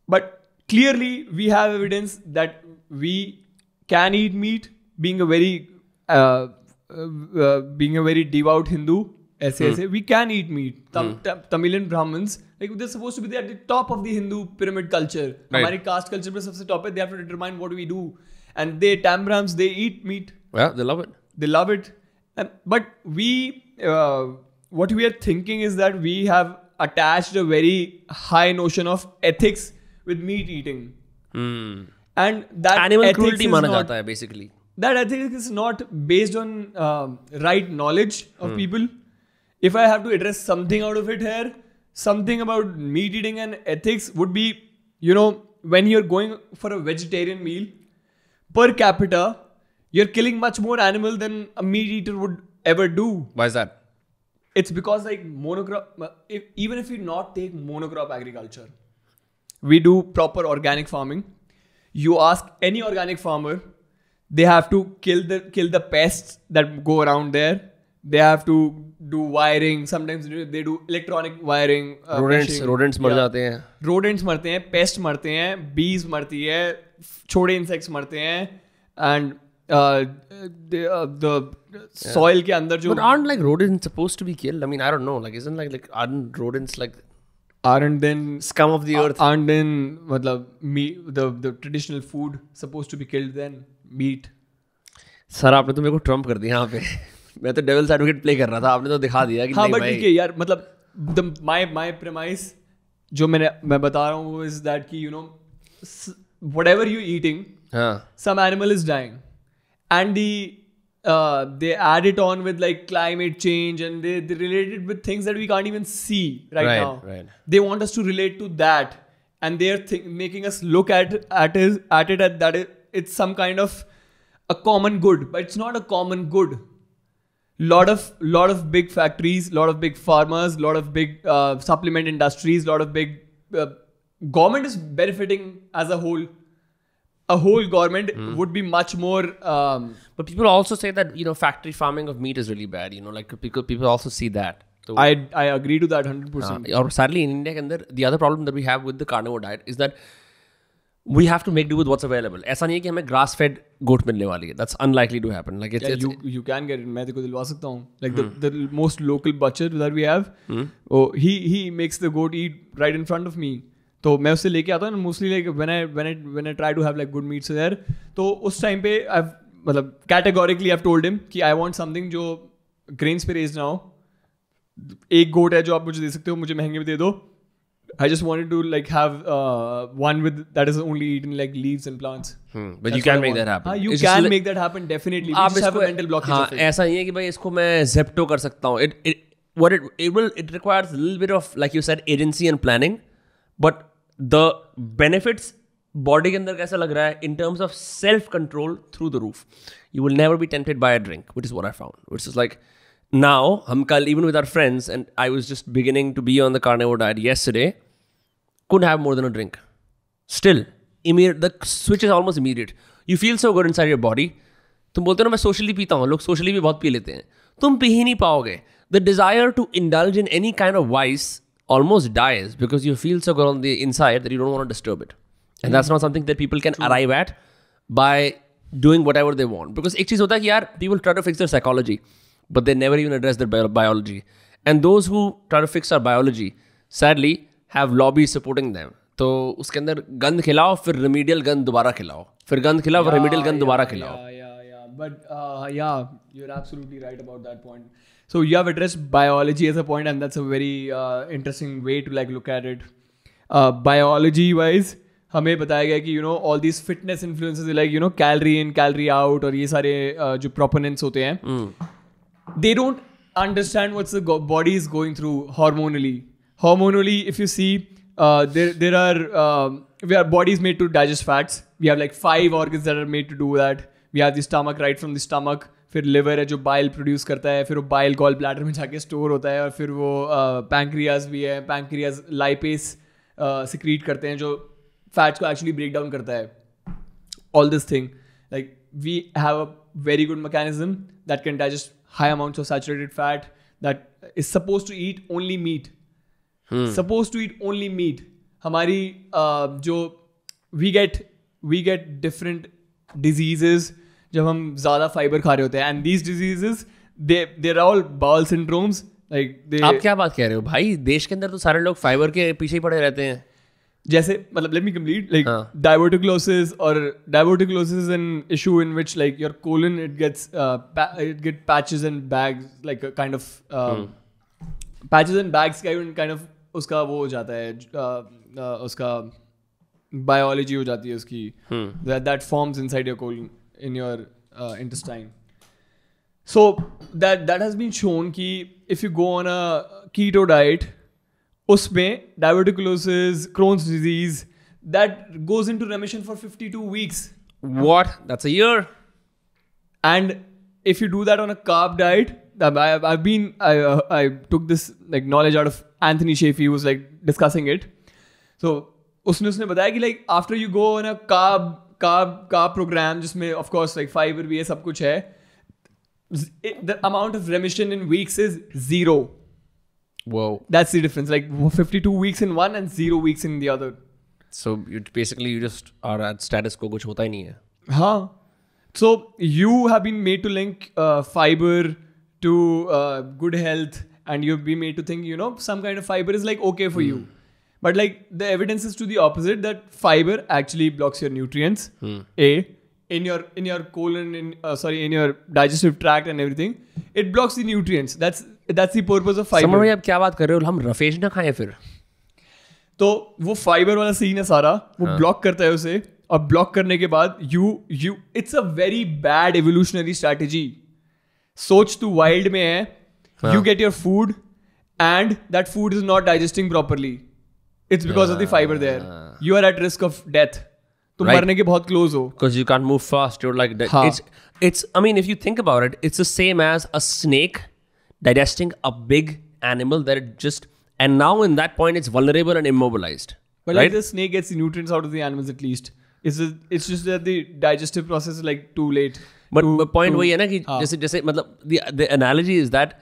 But clearly, we have evidence that we can eat meat, being a very devout Hindu. ऐसे we can eat meat. Tamilian Brahmins, like they're supposed to be at the top of the Hindu pyramid culture. हमारी caste culture पे सबसे top है. They have to determine what we do, and Tambrams, they eat meat. Yeah, they love it. They love it. But what we are thinking is that we have attached a very high notion of ethics with meat eating. And that animal cruelty माना जाता है basically. That ethics is not based on right knowledge of people. If I have to address something out of it here, something about meat eating and ethics would be, when you're going for a vegetarian meal, per capita, you're killing much more animal than a meat eater would ever do. Why is that? It's because like monocrop, even if we not take monocrop agriculture, we do proper organic farming. You ask any organic farmer, they have to kill the pests that go around there. They have to do wiring. Sometimes they do electronic wiring. Rodents मर जाते हैं. Rodents मरते हैं, pests मरते हैं, bees मरती है, छोटे insects मरते हैं, and the soil के अंदर जो. But aren't like rodents supposed to be killed? I mean, I don't know. Like isn't like aren't rodents like aren't then scum of the earth? Aren't then मतलब the traditional food supposed to be killed then? Meat. Sir आपने तो मेरे को Trump कर दिया यहाँ पे. मैं तो डेविल्स एडवोकेट प्ले कर रहा था, आपने तो दिखा दिया कि हाँ, बट ठीक है यार, मतलब my premise जो मैं बता रहा हूँ is that कि whatever you're eating, some animal is dying, and they add it on with like climate change, and they relate it with things that we can't even see right now. Right. They want us to relate to that, and they're making us look at that it's some kind of a common good, but it's not a common good. Lot of big factories, lot of big farmers, lot of big supplement industries, lot of big government is benefiting as a whole. A whole government would be much more. But people also say that factory farming of meat is really bad. Like people also see that. So I agree to that 100%. Or sadly in India के अंदर the other problem that we have with the carnivore diet is that we have to make do with what's available. ऐसा नहीं है कि हमें grass fed goat मिलने वाली है. That's unlikely to happen. Like you can get it. मैं तेरे को दिलवा सकता हूँ. Like the most local butcher that we have, he makes the goat eat right in front of me. तो मैं उससे लेके आता हूँ. Mostly like when I try to have like good meats there, तो उस time पे मतलब categorically I've told him कि I want something जो grains पे raised ना हो. एक goat है जो आप मुझे दे सकते हो, मुझे महंगे में दे दो. I just wanted to like have one that is only eaten like leaves and plants. But that's you can make that happen. You can make that happen definitely. We just have a mental blockage of it. ऐसा नहीं है कि भाई इसको मैं Zepto कर सकता हूँ. It requires a little bit of, like you said, agency and planning. But the benefits body के अंदर कैसा लग रहा है in terms of self-control through the roof. You will never be tempted by a drink, which is what I found. Which is like now, हम कल even with our friends, and I was just beginning to be on the carnivore diet yesterday, couldn't have more than a drink. Still, immediate, the switch is almost immediate. You feel so good inside your body. तुम बोलते हो ना मैं socially पीता हूँ, लोग socially भी बहुत पी लेते हैं. तुम पी ही नहीं पाओगे. the desire to indulge in any kind of vice almost dies because you feel so good on the inside that you don't want to disturb it. And that's not something that people can arrive at by doing whatever they want. Because एक चीज़ होता है कि यार people try to fix their psychology, but they never even address their biology. And those who try to fix our biology, sadly, have lobbies supporting them. तो उसके अंदर गंद खिलाओ, फिर remedial गंद दोबारा खिलाओ, फिर गंद खिलाओ, फिर remedial गंद दोबारा खिलाओ. But you're absolutely right about that point. So you have addressed biology as a point, and that's a very interesting way to like look at it. Biology wise, हमें बताया गया कि all these fitness influences like calorie in, calorie out, और ये सारे जो proponents होते हैं, they don't understand what the body is going through hormonally. Hormonally, if you see, there are bodies made to digest fats. We have like 5 organs that are made to do that. We have the stomach, right from the stomach. फिर liver है जो bile produce करता है, फिर वो bile gall bladder में जाके store होता है, और फिर वो pancreas भी है, pancreas lipase secrete करते हैं जो fats को actually break down करता है. All this thing, like we have a very good mechanism that can digest high amounts of saturated fat, that is supposed to eat only meat. Supposed to eat only meat. हमारी जो we get different diseases जब हम ज़्यादा fibre खा रहे होते हैं, and these diseases they're all bowel syndromes. Like आप क्या बात कह रहे हो भाई? देश के अंदर तो सारे लोग फाइबर के पीछे ही पड़े रहते हैं. जैसे मतलब let me complete, like diverticulosis is an issue in which like your colon it gets patches and bags, like a kind of patches and bags kind of उसका वो हो जाता है, उसका biology हो जाती है उसकी, that forms inside your colon, in your intestine. So that has been shown कि if you go on a keto diet, उसमें diverticulosis, Crohn's disease, that goes into remission for 52 weeks. What? That's a year. And if you do that on a carb diet, I took this like knowledge out of Anthony Shafee, who was like discussing it. So उसने बताया कि like after you go on a carb program जिसमें of course like fiber भी है, सब कुछ है, the amount of remission in weeks is 0. Whoa. That's the difference. Like 52 weeks in one and 0 weeks in the other. So you just are at status quo, कुछ होता ही नहीं है. हाँ. So you have been made to link fiber to good health, and you've been made to think some kind of fiber is like okay for you. But like the evidence is to the opposite, that fiber actually blocks your nutrients. In your colon, in your digestive tract and everything, it blocks the nutrients. That's the purpose of fiber. समझ में आप क्या बात कर रहे हो? हम roughage ना खाएं फिर? तो वो फाइबर वाला सीन है सारा, वो ब्लॉक करता है उसे, और ब्लॉक करने के बाद you it's a very bad evolutionary strategy. सोच तू वाइल्ड में है, you get your food and that food is not digesting properly. It's because of the fiber there. You are at risk of death. तुम मरने के बहुत close हो. Because you can't move fast. You're like it's. I mean, if you think about it, it's the same as a snake digesting a big animal that it just, and now in that point it's vulnerable and immobilized. But like the snake gets the nutrients out of the animals at least. It's just that the digestive process is like too late. But point वही है ना कि जैसे मतलब the analogy is that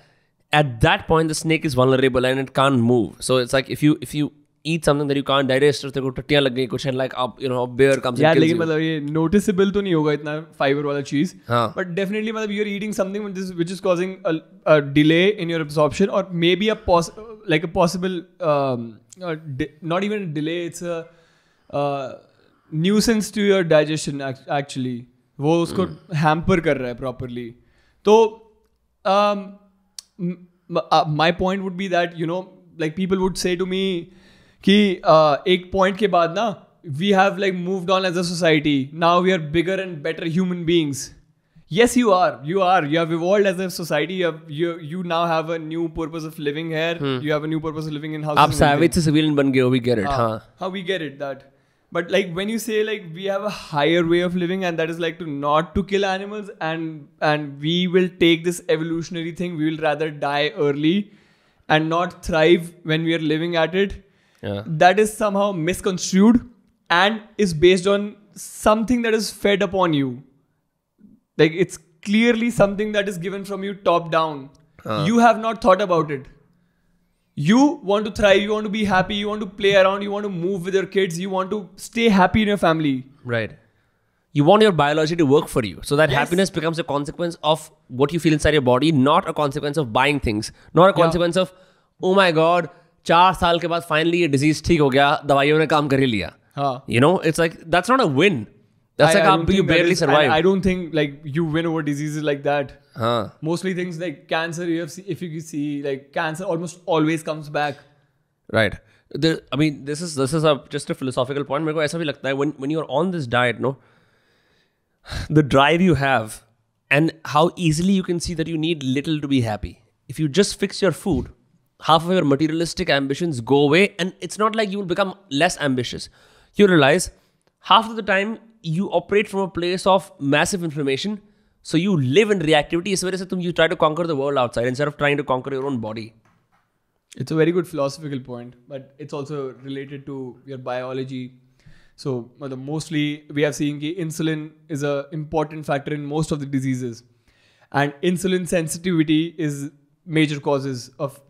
at that point the snake is vulnerable and it can't move. So it's like if you eat something that you can't digest, और तेरे को टट्टियाँ लग गई कुछ, and like a bear comes and kills you. लेकिन मतलब ये noticeable तो नहीं होगा इतना fiber वाला चीज़. But definitely मतलब you're eating something which is causing a delay in your absorption, or maybe a possible not even a delay, it's a nuisance to your digestion actually. वो उसको hamper कर रहा है properly. तो my point would be that like people would say to me कि एक point के बाद ना we have like moved on as a society. Now we are bigger and better human beings. Yes, you have evolved as a society. You now have a new purpose of living here. You have a new purpose of living in houses. आप savage से civilian बन गए हो, we get it. हाँ, we get it that. But like when you say like we have a higher way of living, and that is like not to kill animals, and we will take this evolutionary thing, we will rather die early and not thrive when we are living at it. Yeah. That is somehow misconstrued and is based on something that is fed upon you. Like it's clearly something that is given from you top down. You have not thought about it. You want to thrive, you want to be happy, you want to play around, you want to move with your kids, you want to stay happy in your family. Right. You want your biology to work for you. So that happiness becomes a consequence of what you feel inside your body, not a consequence of buying things. Not a consequence of, oh my God, 4 साल के बाद finally ये disease ठीक हो गया, दवाइयों ने काम कर ही लिया. You know, it's like, that's not a win. That's you barely survive. I don't think like you win over diseases like that. Mostly things like cancer, if you see, like cancer almost always comes back. Right. I mean, this is just a philosophical point. मेरे को ऐसा भी लगता है when you're on this diet, no, the drive you have and how easily you can see that you need little to be happy. If you just fix your food, half of your materialistic ambitions go away, and it's not like you will become less ambitious. You realize half of the time you operate from a place of massive inflammation, so you live in reactivity. इस वजह से you try to conquer the world outside instead of trying to conquer your own body. It's a very good philosophical point, but it's also related to your biology. So mostly we have seen that insulin is an important factor in most of the diseases, and insulin sensitivity is major causes of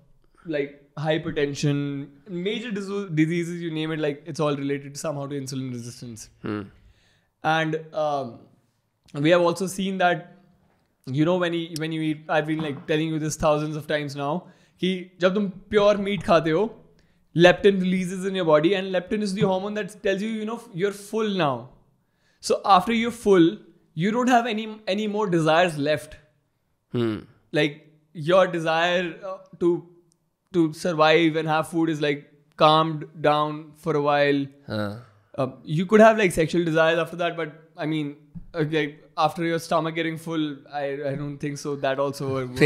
like hypertension, major diseases, you name it, like it's all related somehow to insulin resistance. And we have also seen that, you know, when you eat, I've been like telling you this thousands of times now, कि जब तुम pure meat खाते हो, leptin releases in your body, and leptin is the hormone that tells you, you know, you're full now. So after you're full, you don't have any more desires left. Like your desire to survive and have food is like calmed down for a while. You could have like sexual desires after that, but I mean, okay, after your stomach getting full, I don't think so. That also works.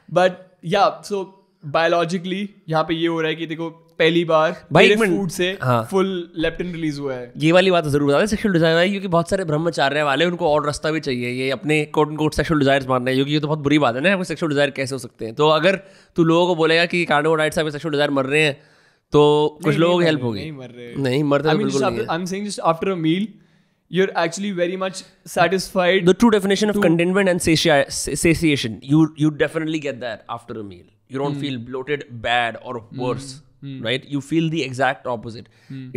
But yeah, so biologically यहाँ पे ये हो रहा है कि देखो पहली बार मेरे फूड से फुल लेप्टिन रिलीज हुआ है. ये वाली बात तो जरूर बता दें, सेक्सुअल डिजायर है, क्योंकि बहुत सारे ब्रह्मचार्य वाले उनको और रास्ता भी चाहिए, ये अपने quote and quote sexual desires मारने हैं, क्योंकि ये तो बहुत बुरी बात है ना, आपके सेक्सुअल डिजायर कैसे हो सकते हैं. तो अगर तू लोगों को बोलेगा कि कार्निवोर डाइट से आपके सेक्सुअल डिजायर मर रहे हैं, तो कुछ लोगों की हेल्प होगी. नहीं मरते तो बिल्कुल नहीं. I'm saying just after a meal you're actually very much satisfied. The true definition of contentment and satiation, you definitely get that after a meal. You don't feel bloated, bad, or worse, right? You feel the exact opposite.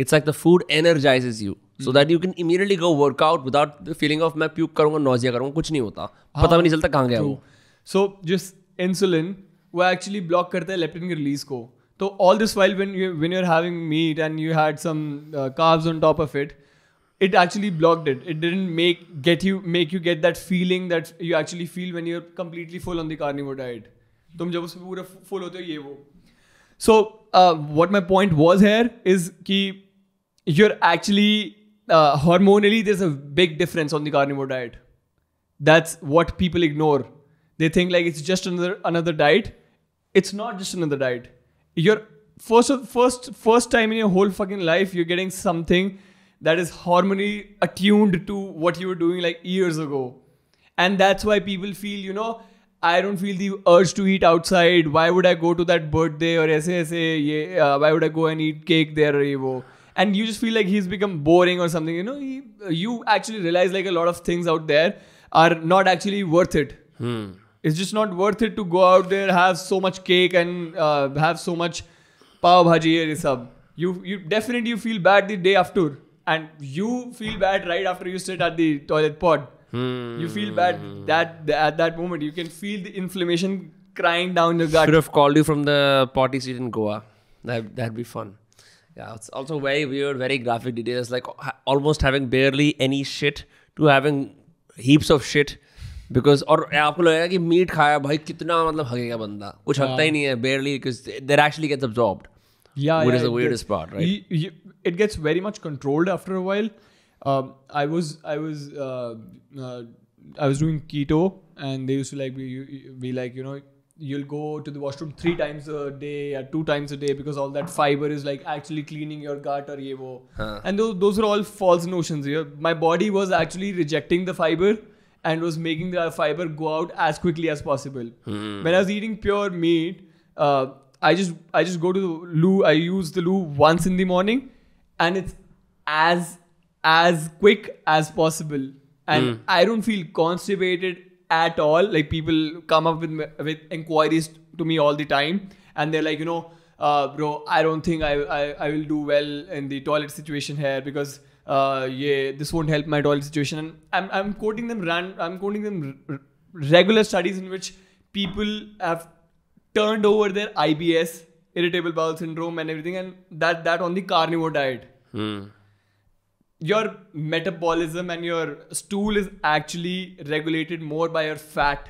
It's like the food energizes you, so that you can immediately go work out without the feeling of मैं puke करूँगा, nausea करूँगा, कुछ नहीं होता, पता भी नहीं चलता कहाँ गया वो. So just insulin वो actually block करता है leptin के release को. So all this while when you're having meat and you had some carbs on top of it, it actually blocked it. It didn't make you get that feeling that you actually feel when you're completely full on the carnivore diet. तुम जब उसमें पूरा full होते हो ये वो. So what my point was here is कि you're actually hormonally there's a big difference on the carnivore diet. That's what people ignore. They think like it's just another diet. It's not just another diet. You're first time in your whole fucking life you're getting something that is hormonally attuned to what you were doing like years ago. And that's why people feel, you know, I don't feel the urge to eat outside. Why would I go to that birthday or why would I go and eat cake there or wo? And you just feel like he's become boring or something, you know. You actually realize like a lot of things out there are not actually worth it. It's just not worth it to go out there, have so much cake and have so much pav bhaji or sab. You definitely feel bad the day after. And you feel bad right after you sit at the toilet pod. You feel bad at that moment. You can feel the inflammation crying down your gut. Should have called you from the potty seat in Goa. That'd be fun. Yeah, it's also very weird, very graphic details, like almost having barely any shit to having heaps of shit. Because और आपको लगेगा कि meet खाया भाई कितना मतलब हगेगा बंदा, कुछ हगता ही नहीं है, barely, because that actually gets absorbed. Which is the weirdest part, right? It gets very much controlled after a while. I was doing keto, and they used to like be like, you know, you'll go to the washroom 3 times a day or 2 times a day because all that fiber is like actually cleaning your gut or ye wo. And those are all false notions here. My body was actually rejecting the fiber and was making the fiber go out as quickly as possible. When I was eating pure meat, I just go to the loo. I use the loo once in the morning, and it's as quick as possible. And I don't feel constipated at all. Like people come up with inquiries to me all the time, and they're like, bro, I don't think I will do well in the toilet situation here because this won't help my toilet situation. And I'm quoting them regular studies in which people have turned over their IBS, irritable bowel syndrome, and everything, and that on the carnivore diet. Your metabolism and your stool is actually regulated more by your fat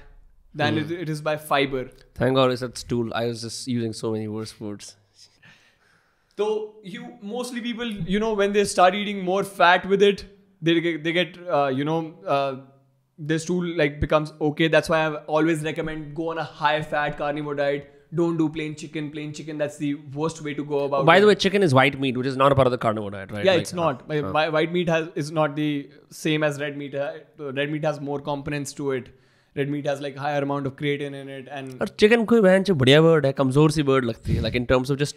than it is by fiber. Thank God I said stool. I was just using so many worse words. So mostly people, when they start eating more fat with it, they get their stool like becomes okay. That's why I always recommend go on a high fat carnivore diet. Don't do plain chicken. That's the worst way to go about it. By the way, chicken is white meat, which is not a part of the carnivore diet, right? Yeah, it's not. White meat is not the same as red meat. Red meat has more components to it. Red meat has like higher amount of creatine in it. And chicken कोई बहन च बढ़िया word है, कमजोर सी word लगती है. Like in terms of just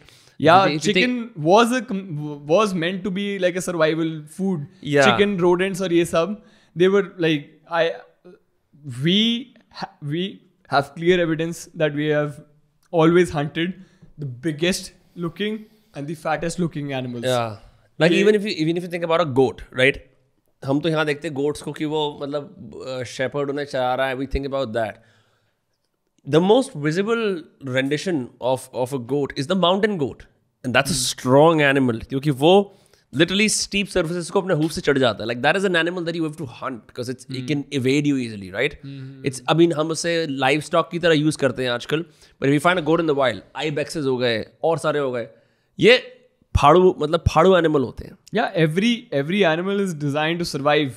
chicken was meant to be like a survival food. Yeah. Chicken, rodents और ये सब, they were like we have clear evidence that we have always hunted the biggest looking and the fattest looking animals. Yeah. Like even if you think about a goat, right? हम तो यहाँ देखते हैं goats को कि वो मतलब shepherd उन्हें चरा रहा है. We think about that. The most visible rendition of a goat is the mountain goat, and that's a strong animal क्योंकि वो literally steep surfaces को अपने hoof से चढ़ जाता है. Like that is an animal that you have to hunt because it can evade you easily, right? I mean हम उसे livestock की तरह use करते हैं आजकल. But if you find a goat in the wild, ibexes हो गए और सारे हो गए, ये फाड़ू एनिमल होते हैं. Yeah, every animal is designed to survive.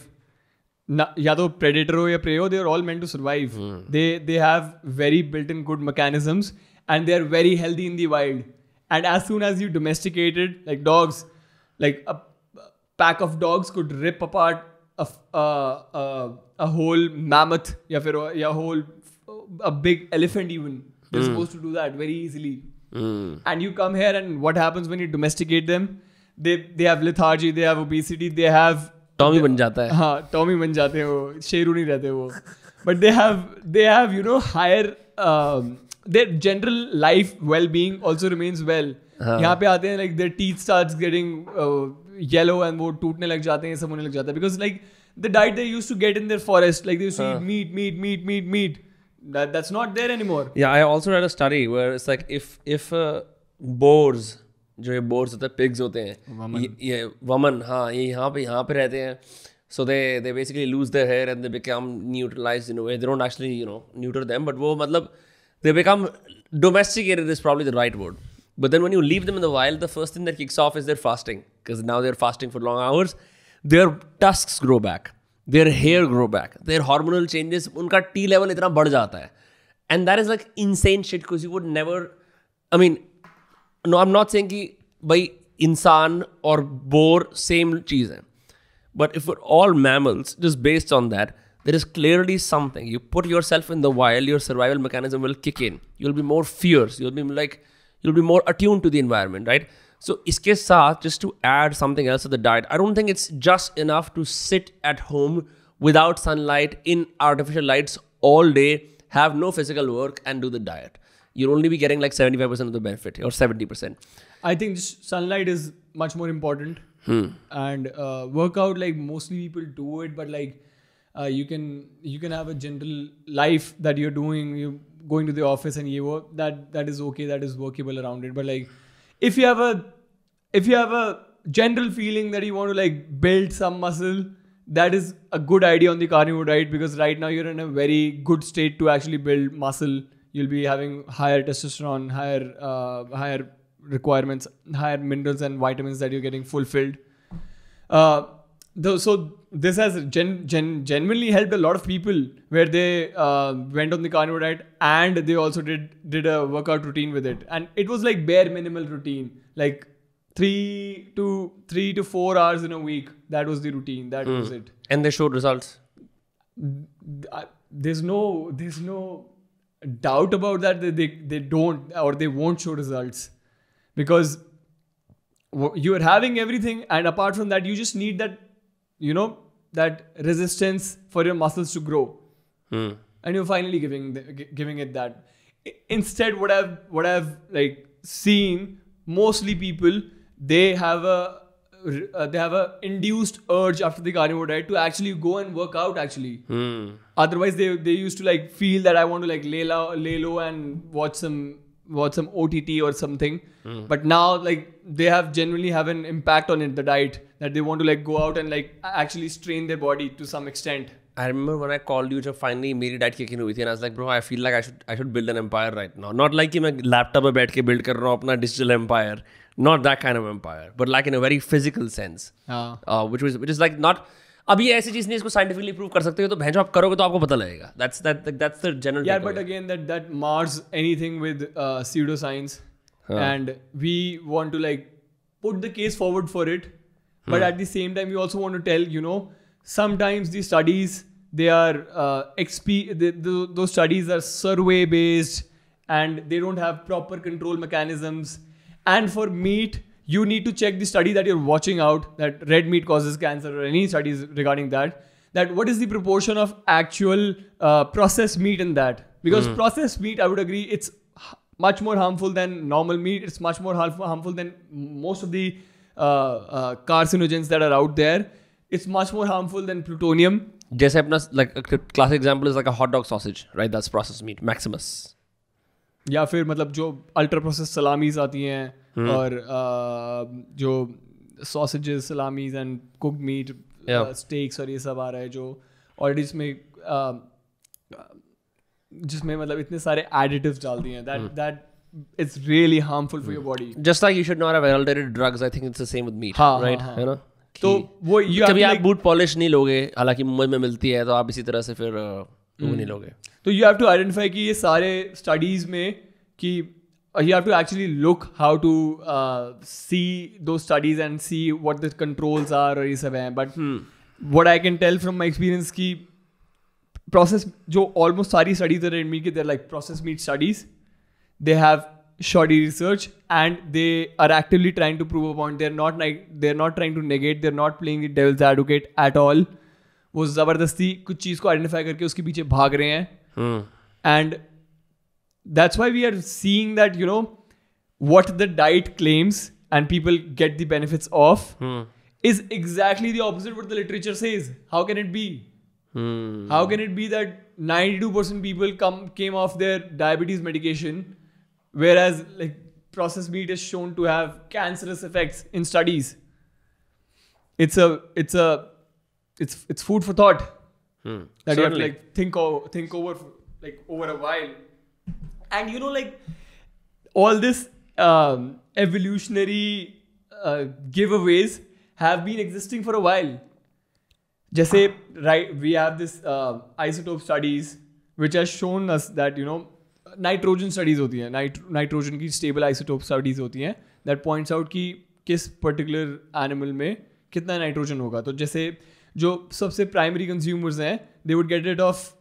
या तो predator हो या prey हो, they are all meant to survive. They have very built-in good mechanisms and they are very healthy in the wild. And as soon as you domesticate it, like dogs, like a pack of dogs could rip apart a whole mammoth या a big elephant even. They're supposed to do that very easily. And you come here and what happens when you domesticate them? They have lethargy, they have obesity, they have Tommy बन जाता है. हाँ, Tommy बन जाते हैं वो, शेरू नहीं रहते वो. But they have higher their general life well-being also remains well. यहाँ पे आते हैं like their teeth starts getting yellow and वो टूटने लग जाते हैं, सब होने लग जाता है because like the diet they used to get in their forest, like they used to eat meat. That's not there anymore. Yeah, I also read a study where it's like if boars, जो ये boars होते हैं, pigs होते हैं, ये वमन, हाँ, ये यहाँ पे रहते हैं. So they basically lose their hair and they become neutralized in a way. They don't actually neuter them, but वो मतलब they become domesticated is probably the right word. But then when you leave them in the wild, the first thing that kicks off is their fasting, because now they're fasting for long hours. Their tusks grow back. Their hair grow back. Their hormonal changes, उनका T level इतना बढ़ जाता है. And that is like insane shit because you would never, I mean, no, I'm not saying कि भाई इंसान और bore same चीज़ है. But if we're all mammals, just based on that, there is clearly something. You put yourself in the wild, your survival mechanism will kick in. You'll be more fierce. You'll be more attuned to the environment, right? So, iske saath, just to add something else to the diet, I don't think it's just enough to sit at home without sunlight in artificial lights all day, have no physical work and do the diet. You'll only be getting like 75% of the benefit or 70%. I think sunlight is much more important. And workout, like mostly people do it, but like you can have a general life that you're doing, you're going to the office and that is okay, that is workable around it. But like if you have a general feeling that you want to like build some muscle, that is a good idea on the carnivore diet, because right now you're in a very good state to actually build muscle. You'll be having higher testosterone, higher requirements, higher minerals and vitamins that you're getting fulfilled. So this has genuinely helped a lot of people where they went on the carnivore diet and they also did a workout routine with it, and it was like bare minimal routine, like 3 to 4 hours in a week. That was the routine. That was it. And they showed results. There's no doubt about that. They don't, or they won't show results, because you are having everything, and apart from that, you just need that, that resistance for your muscles to grow. and you're finally giving it that. Instead, what I've like seen, mostly people, they have a induced urge after the carnivore diet to actually go and work out actually. Otherwise they used to like feel that I want to like lay low and watch some OTT or something. But now like they genuinely have an impact on it, the diet, that they want to like go out and like actually strain their body to some extent. I remember when I called you, जब finally मेरी diet kick in हुई थी, and I was like, bro, I feel like I should build an empire right now. Not like कि मैं laptop पे बैठ के build कर रहा हूँ अपना digital empire. Not that kind of empire, but like in a very physical sense. Which is like not. अभी ऐसी चीज़ नहीं इसको scientifically prove कर सकते हो, तो भैंसो आप करोगे तो आपको पता लगेगा. That's the general. Yeah, but again that mars anything with pseudoscience, and we want to like put the case forward for it, but at the same time we also want to tell, you know, sometimes these studies, they are those studies are survey based and they don't have proper control mechanisms. And for meat, you need to check the study that you're watching out, that red meat causes cancer, or any studies regarding that what is the proportion of actual processed meat in that. Because processed meat, I would agree, it's much more harmful than normal meat. It's much more harmful than most of the carcinogens that are out there. It's much more harmful than plutonium. जैसे अपना like a classic example is like a hot dog sausage, right? That's processed meat, Maximus. या फिर मतलब जो ultra process salamis आती हैं और जो sausages, salamis and cooked meet, stakes और ये सब आ रहा है जो ऑलरेडी जिसमें मतलब इतने सारे एडिटिव्स डाल दिए हैं that it's really harmful for your body. Just like you should not have adulterated drugs, I think it's the same with meat, right? है ना? तो वो कभी आप बूट पॉलिश नहीं लोगे, हालांकि मुंबई में मिलती है, तो आप इसी तरह से फिर वो नहीं लोगे. तो you have to identify कि ये सारे studies में कि you have to actually look how to see those studies and see what the controls are और ये सब हैं. But what I can tell from my experience कि process जो almost सारी studies are in meat के, they're like processed meat studies. They have shoddy research and they are actively trying to prove a point. They're not trying to negate. They're not playing the devil's advocate at all. वो ज़बरदस्ती कुछ चीज़ को identify करके उसके पीछे भाग रहे हैं. And that's why we are seeing that, you know, what the diet claims and people get the benefits of is exactly the opposite what the literature says. How can it be? How can it be that 92% people came off their diabetes medication, whereas like processed meat is shown to have cancerous effects in studies? It's food for thought that you have to like think over like over a while. And you know, like all this evolutionary giveaways have been existing for a while. जैसे right, we have this isotope studies which has shown us that, you know, nitrogen studies होती हैं, nitrogen की stable isotope studies होती हैं that points out कि किस particular animal में कितना नाइट्रोजन होगा. तो जैसे जो सबसे प्राइमरी कंज्यूमर्स हैं, they would get it of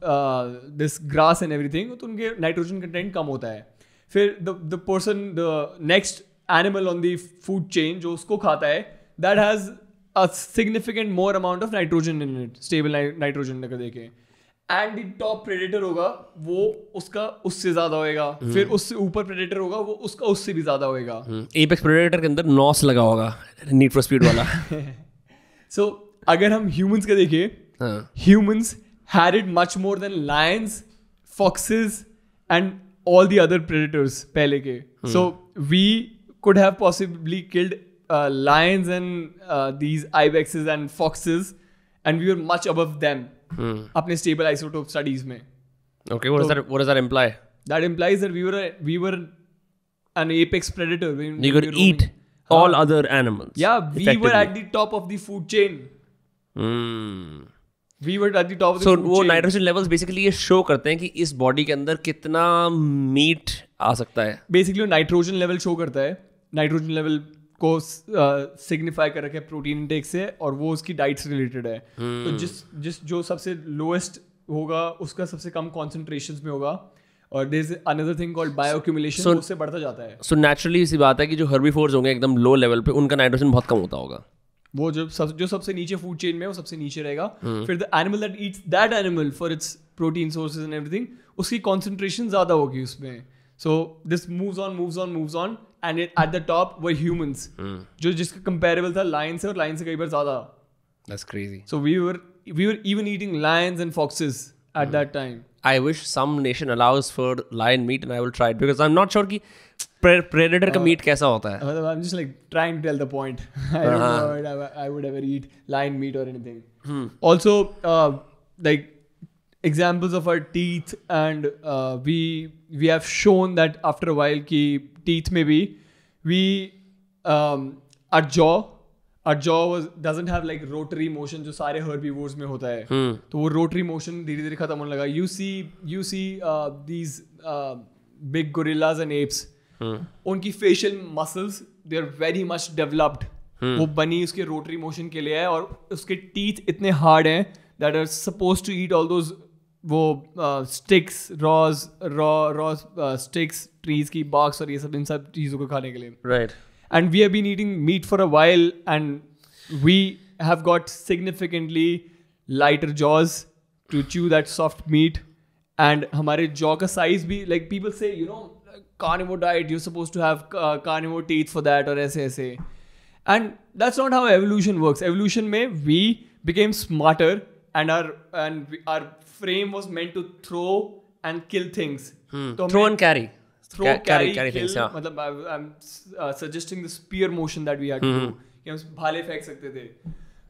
this grass and everything, तो उनके नाइट्रोजन कंटेंट कम होता है. फिर the person, the next animal on the food chain जो उसको खाता है, that has a significant more amount of nitrogen in it, stable nitrogen अगर देखें. एंड द टॉप प्रेडेटर होगा वो उसका उससे ज्यादा होएगा, फिर उससे ऊपर प्रेडेटर होगा वो उसका उससे भी ज्यादा होएगा. एपेक्स प्रेडेटर के अंदर नॉस लगा होगा, नीड फॉर स्पीड वाला. सो अगर हम ह्यूमंस का देखें, humans had it much more than lions, foxes and all the other predators पहले के. So we could have possibly killed lions and these ibexes and foxes, and we were much above them अपने stable isotope studies में. Okay, what does that imply? That implies that we were an apex predator. You could eat all other animals. Yeah, we were at the top of the food chain. We were at the top of the food chain. So वो nitrogen levels basically ये show करते हैं कि इस body के अंदर कितना meat आ सकता है. Basically nitrogen level show करता है. Nitrogen level को सिग्निफाई कर रखे प्रोटीन इंटेक से, और वो उसकी डाइट से रिलेटेड है. तो जिस जो सबसे लोएस्ट होगा उसका सबसे कम कॉन्सेंट्रेशंस में होगा, और there is another thing called bioaccumulation, उससे बढ़ता जाता है. सो नेचुरली इसी बात है कि जो हर्बीवोर्स होंगे एकदम लो लेवल पे, उनका नाइट्रोजन बहुत कम होता होगा. वो जो सबसे नीचे फूड चेन में वो सबसे नीचे रहेगा. फिर the animal that eats that animal for its protein sources and everything, उसकी concentration ज़्यादा होगी उसमें. So this moves on, and at the top were humans, जो जिसका comparable था lion से, और lion से कई बार ज़्यादा. That's crazy. So we were even eating lions and foxes at that time. I wish some nation allows for lion meat, and I will try it, because I'm not sure कि predator का meat कैसा होता है. I'm just like trying to tell the point. I don't know I would ever eat lion meat or anything. Also, like examples of our teeth, and we have shown that after a while कि teeth में भी our jaw doesn't have like rotary motion जो सारे herbivores में होता है. तो वो rotary motion धीरे धीरे खत्म होने लगा. You see these big gorillas and apes. उनकी facial muscles, they are very much developed. वो बनी उसके rotary motion के लिए है, और उसके teeth इतने hard हैं that are supposed to eat all those वो sticks, raw sticks, trees की barks और ये सब, इन सब चीज़ों को खाने के लिए. Right. And we have been eating meat for a while, and we have got significantly lighter jaws to chew that soft meat. And हमारे jaw का size भी, like people say, you know, carnivore diet, you're supposed to have carnivore teeth for that, or ऐसे. And that's not how evolution works. Evolution में we became smarter, and our frame was meant to throw and kill things. तो Throw and carry. carry kill, things, yeah. मतलब I'm suggesting the spear motion that we had to do, कि हम भाले फेंक सकते थे.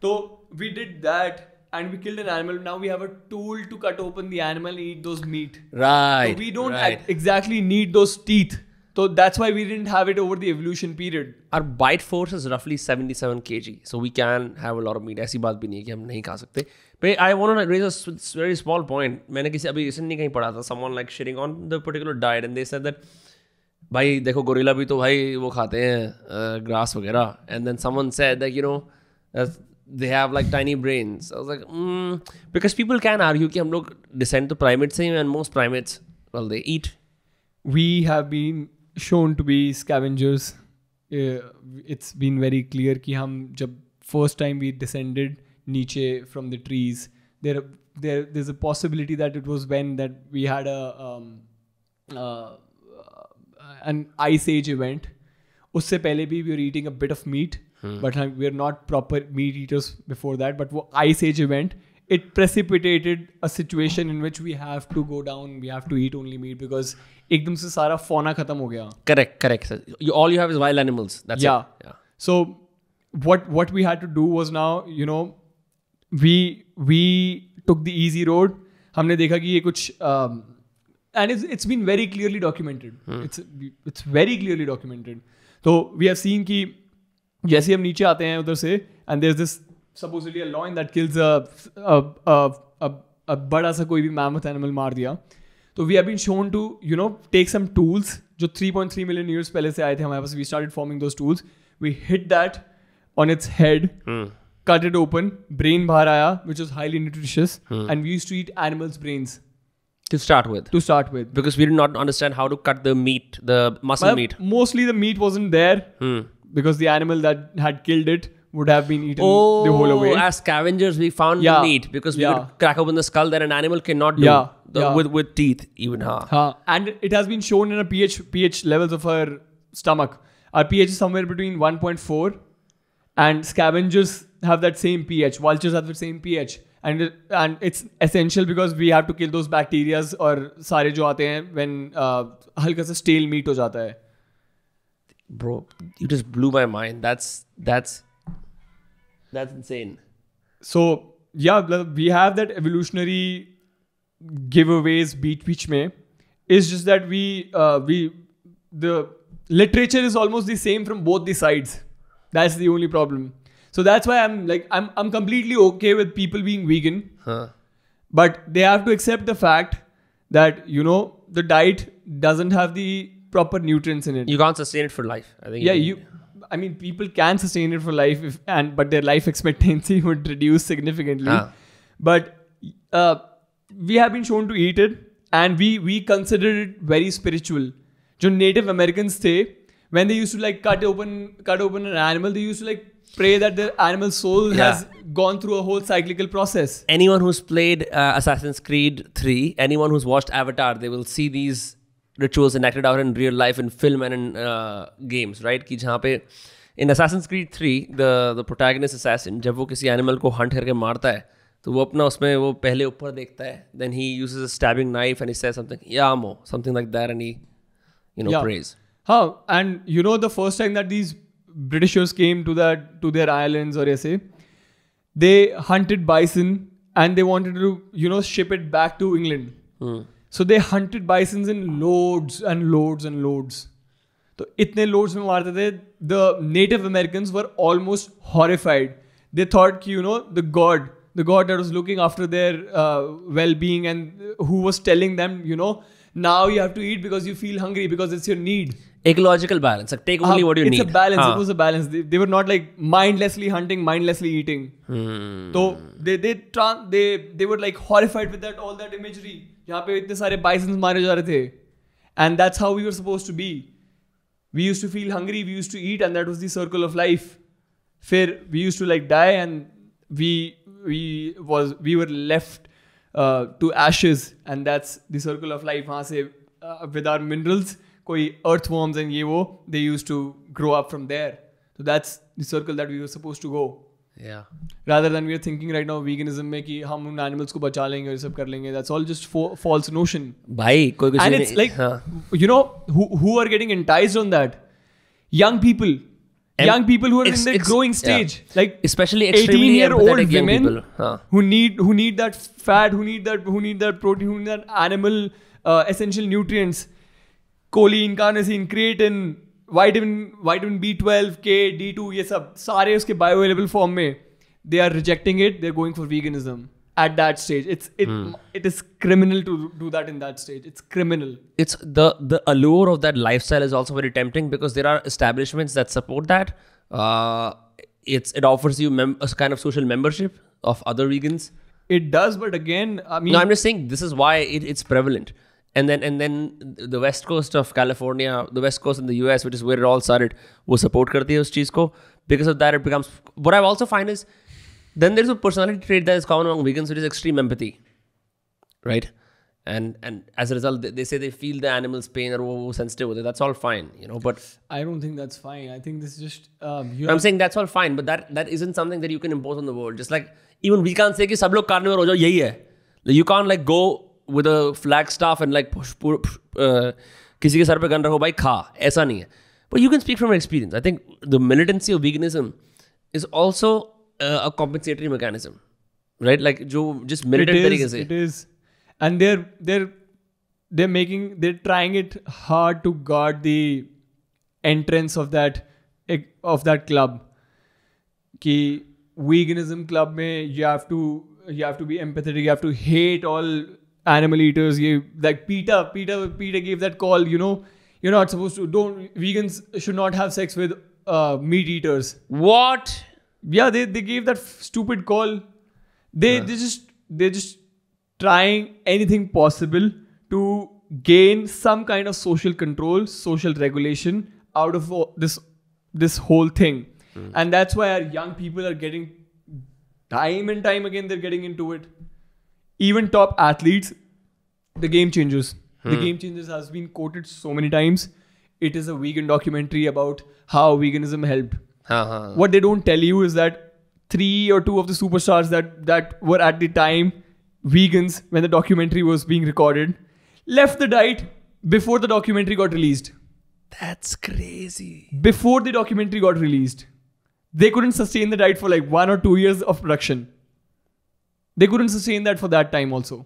तो we did that, and we killed an animal. Now we have a tool to cut open the animal and eat those meat. Right. So we don't exactly need those teeth. So that's why we didn't have it over the evolution period. Our bite force is roughly 77 kg, so we can have a lot of meat. ऐसी बात भी नहीं है कि हम नहीं खा सकते. But I want to raise a very small point. मैंने किसी अभी recently कहीं पढ़ा था, someone like shitting on the particular diet, and they said that भाई देखो गोरिल्ला भी तो भाई वो खाते हैं grass वगैरह, and then someone said that, you know, they have like tiny brains. I was like, because people can argue कि हम लोग descend to primates से, and most primates, well, they eat. We have been shown to be scavengers. It's been very clear कि हम जब first time we descended नीचे from the trees, there's a possibility that it was when that we had an ice age event. उससे पहले भी we were eating a bit of meat, but we are not proper meat eaters before that. But वो ice age event, it precipitated a situation in which we have to go down, we have to eat only meat, because एकदम से सारा fauna खत्म हो गया. Correct. Sir. All you have is wild animals. That's it. Yeah. So what we had to do was, now, you know, we took the easy road. हमने देखा कि ये कुछ and it's been very clearly documented. It's very clearly documented. So we have seen कि जैसे हम नीचे आते हैं उधर से, and there's this supposedly a lion that kills a बड़ा सा कोई भी mammoth animal मार दिया. तो we have been shown to, you know, take some tools जो 3.3 million years पहले से आए थे हमारे पास. We started forming those tools. We hit that on its head, cut it open, brain बाहर आया, which was highly nutritious, and we used to eat animals' brains. To start with. Because we did not understand how to cut the meat, the muscle meat. Mostly the meat wasn't there, because the animal that had killed it would have been eaten the whole away. As scavengers, we found the meat, because we would crack open the skull that an animal cannot do with teeth even. And it has been shown in a pH levels of our stomach. Our pH is somewhere between 1.4, and scavengers have that same pH. Vultures have the same pH. And it's essential because we have to kill those bacteria और सारे जो आते हैं when हल्का सा stale meat हो जाता है. Bro, you just blew my mind. That's insane. So yeah, we have that evolutionary giveaways beach में. It's just that the literature is almost the same from both the sides. That's the only problem. So that's why I'm completely okay with people being vegan, but they have to accept the fact that, you know, the diet doesn't have the proper nutrients in it. You can't sustain it for life. I think. Yeah, I mean, people can sustain it for life, but their life expectancy would reduce significantly. But we have been shown to eat it, and we consider it very spiritual. जो Native Americans थे, when they used to like cut open an animal, they used to like pray that their animal soul has gone through a whole cyclical process. Anyone who's played Assassin's Creed 3, anyone who's watched Avatar, they will see these rituals enacted out in real life in film and in games, right? कि जहाँ पे in Assassin's Creed 3, the protagonist assassin, जब वो किसी animal को hunt करके मारता है, तो वो अपना उसमें वो पहले ऊपर देखता है, then he uses a stabbing knife and he says something, Yamo, something like that, and he, prays. And the first time that these Britishers came to their islands or ऐसे, they hunted bison and they wanted to, ship it back to England. So they hunted bisons in loads and loads and loads. तो इतने loads में मारते थे, the Native Americans were almost horrified. They thought कि, the god that was looking after their well-being and who was telling them, now you have to eat because you feel hungry because it's your need. Ecological balance. Like, take only what you need. It's a balance. It was a balance. They were not like mindlessly hunting, mindlessly eating. So they were like horrified with all that imagery. जहाँ पे इतने सारे bisons मारे जा रहे थे. And that's how we were supposed to be. We used to feel hungry, we used to eat, and that was the circle of life. फिर we used to like die and we were left to ashes, and that's the circle of life. वहाँ से with our minerals, कोई earthworms and they used to grow up from there. So that's the circle that we were supposed to go. Yeah. Rather than we are thinking right now veganism में कि हम उन animals को बचा लेंगे और ये सब कर लेंगे. That's all just false notion. भाई कोई कुछ and it's like who are getting enticed on that? Young people. Young people who are in their growing stage, like especially 18-year-old women who need that fat, who need that protein, who need that animal essential nutrients, choline, carnosine, creatine, vitamin B12, K, D2, ये सब सारे उसके bioavailable form में, they are rejecting it. They're going for veganism at that stage. It is criminal to do that in that stage. It's criminal. It's the allure of that lifestyle is also very tempting because there are establishments that support that. It offers you a kind of social membership of other vegans. It does, but again, I mean, no, I'm just saying this is why it's prevalent. And then the west coast of California, the west coast in the US, which is where it all started, वो support करती है उस चीज़ को. Because of that, it becomes. What I also find is, then there's a personality trait that is common among vegans, which is extreme empathy, right? And as a result, they say they feel the animal's pain or वो sensitive with it. That's all fine, But I don't think that's fine. I think this is just. I'm saying that's all fine, but that isn't something that you can impose on the world. Just like even we can't say कि सब लोग carnivore हो जाओ यही है. You can't like go with a flagstaff and like push किसी के sir पे गन रखो भाई खा, ऐसा नहीं है. But you can speak from experience. I think the militancy of veganism is also a compensatory mechanism, right? Like जो जिस militant तरीके से. It is, and they're trying it hard to guard the entrance of that club. कि veganism club में you have to be empathetic. You have to hate all animal eaters. Like PETA gave that call. You're not supposed to. Vegans should not have sex with meat eaters. What? Yeah, they gave that stupid call. They're just trying anything possible to gain some kind of social control, social regulation out of this whole thing. And that's why our young people are getting time and time again, they're getting into it. Even top athletes, the Game Changers. The Game Changers has been quoted so many times. It is a vegan documentary about how veganism helped. What they don't tell you is that 3 or 2 of the superstars that were at the time vegans when the documentary was being recorded left the diet before the documentary got released. That's crazy. Before the documentary got released. They couldn't sustain the diet for like 1 or 2 years of production. They couldn't sustain that for that time also.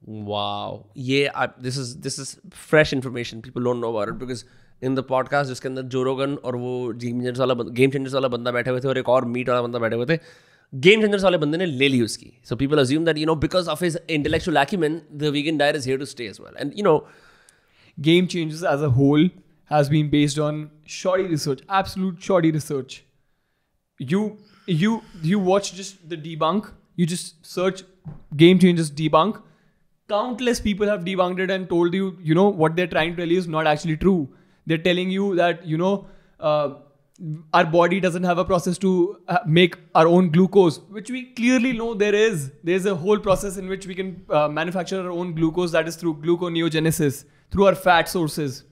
Wow. Yeah, this is fresh information. People don't know about it because in the podcast जिसके अंदर जो रोगन और वो game changers वाला बंदा बैठे हुए थे और एक और मीट वाला बंदा बैठे हुए थे, गेम चेंजर्स वाले बंदे ने ले ली उसकी. So people assume that because of his intellectual acumen, the vegan diet is here to stay as well. And Game Changers as a whole has been based on shoddy research, absolute shoddy research. You watch just the debunk. You just search Game Changers debunk. Countless people have debunked it and told you, what they're trying to tell you is not actually true. They're telling you that, our body doesn't have a process to make our own glucose, which we clearly know there is. There's a whole process in which we can manufacture our own glucose, that is through gluconeogenesis, through our fat sources.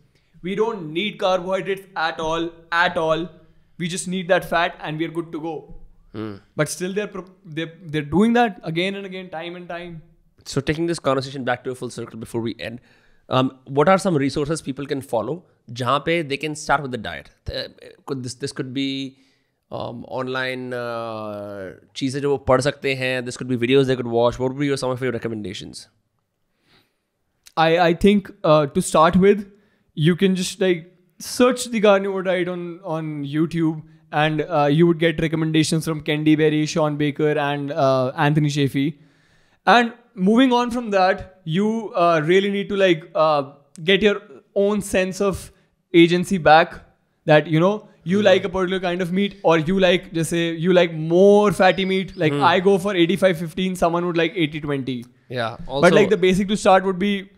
We don't need carbohydrates at all. We just need that fat and we are good to go. But still they're doing that again and again, time and time. So taking this conversation back to a full circle before we end, what are some resources people can follow जहाँ पे they can start with the diet? This could be online चीज़ें जो वो पढ़ सकते हैं. This could be videos they could watch. What would be some of your recommendations? I think to start with, you can just like search the carnivore diet on YouTube, and you would get recommendations from Candy Berry, Sean Baker, and Anthony Shafee. And moving on from that, you really need to like get your own sense of agency back, that you know you like a particular kind of meat, or you like, just say you like more fatty meat, like I go for 85-15, someone would like 80-20. Yeah, also, but like the basic to start would be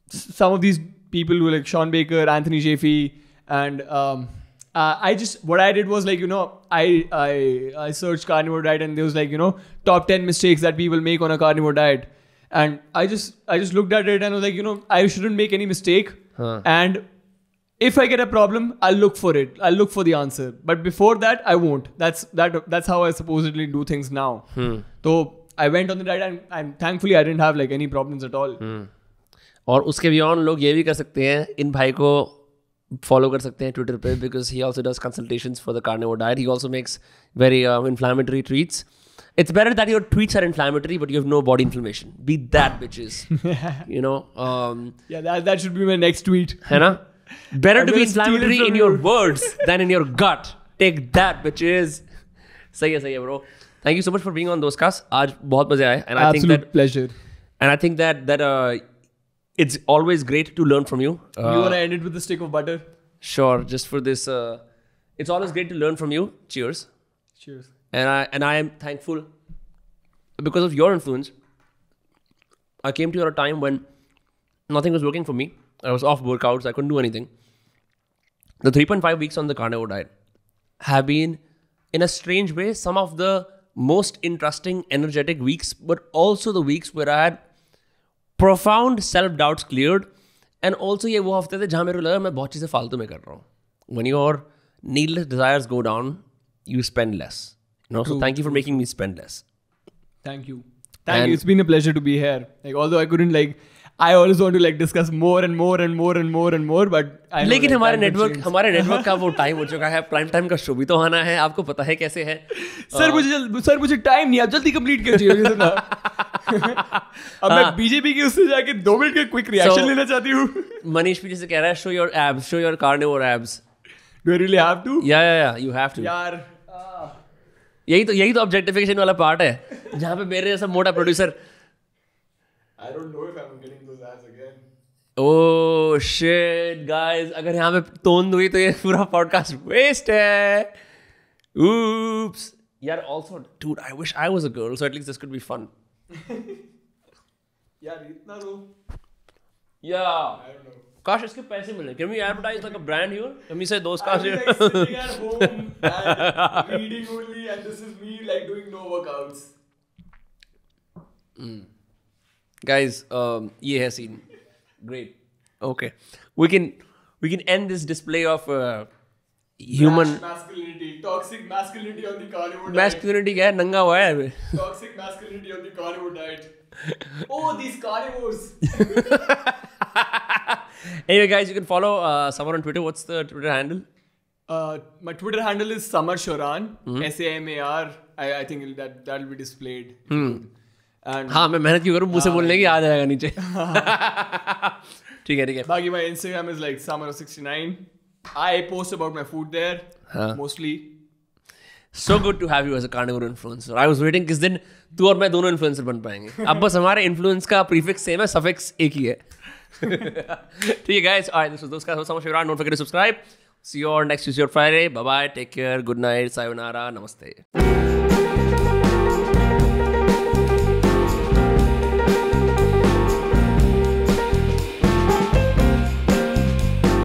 some of these people who like Sean Baker, Anthony Shafee, and what I did was like, you know, I searched carnivore diet, and there was like, you know, top 10 mistakes that people make on a carnivore diet. And I just looked at it and was like, you know, I shouldn't make any mistake. And if I get a problem, I'll look for it. I'll look for the answer. But before that, I won't. That's how I supposedly do things now. So I went on the diet, and thankfully I didn't have like any problems at all. और उसके beyond लोग ये भी कर सकते हैं, इन भाई को follow कर सकते हैं Twitter पे, because he also does consultations for the carnivore diet. He also makes very inflammatory tweets. It's better that your tweets are inflammatory, but you have no body inflammation. Be that, bitches. You know. Yeah, that should be my next tweet. है ना? Better to be inflammatory in your words than in your gut. Take that, bitches. सही है bro. Thank you so much for being on Dostcast. आज बहुत मजे आए. And Absolute pleasure. And I think that it's always great to learn from you. You want to end it with a stick of butter? Sure. Just for this, it's always great to learn from you. Cheers. Cheers. And I am thankful because of your influence. I came to you at a time when nothing was working for me. I was off workouts. I couldn't do anything. The 3.5 weeks on the carnivore diet have been, in a strange way, some of the most interesting, energetic weeks, but also the weeks where I had profound self-doubts cleared. And also ये वो हफ्ते थे जहाँ मेरे को लगा मैं बहुत चीज़ें फालतू में कर रहा हूँ. When your needless desires go down, you spend less. You know, so thank you for making me spend less. Thank you. It's been a pleasure to be here. Like, although I couldn't like, I always want to like discuss more and more, but I लेकिन हमारे network का वो time हो चुका है. Prime time का show भी तो आना है. आपको पता है कैसे है. सर मुझे टाइम नहीं, आप जल्दी कंप्लीट कीजिए. अब मैं बीजेपी की उससे जाके 2 मिनट का क्विक रिएक्शन लेना चाहती हूँ. मनीष पीछे से कह रहा है, show your abs, show your carnivore abs. Do I really have to? Yeah, you have to. यार यही तो ऑब्जेक्टिफिकेशन वाला पार्ट है, जहाँ पे मेरे जैसा मोटा producer. I don't know if I'm getting those ads again. Oh shit, guys, अगर यहाँ पे तोंद हुई तो ये पूरा पॉडकास्ट वेस्ट है. Oops. यार, also, dude, I wish I was a girl, so at least this could be fun. यार इतना रो. Yeah. I don't know. काश इसके पैसे मिले. Can we advertise like a brand here? Can we say Dostcast here? I'm like sitting at home and reading only, and this is me like doing no workouts. Guys, ये है scene. Great. Okay. We can end this display of human masculinity, toxic masculinity on the carnivore diet. Masculinity क्या है? नंगा हुआ है अभी. Toxic masculinity on the carnivore diet. Oh, these carnivores. Anyway, guys, you can follow Samar on Twitter. What's the Twitter handle? My Twitter handle is Samar Sheoran. SAMAR. I think that'll be displayed. And हाँ, मैं मेहनत क्यों करूँ, मुझसे बोलने की आ जाएगा नीचे. ठीक है. बाकी my Instagram is like Samar69. I post about my food there mostly. So good to have you as a carnivore influencer. I was waiting किस दिन तू और मैं दोनों इन्फ्लुएंसर बन पाएंगे. अब बस हमारे इन्फ्लुएंस का प्रीफिक्स सेम है, सफिक्स एक ही है. ठीक है guys, alright, this was Dostcast. Samar Sheoran. Don't forget to subscribe. See you all next Tuesday or Friday. Bye bye. Take care. Good night. Sayonara. Namaste.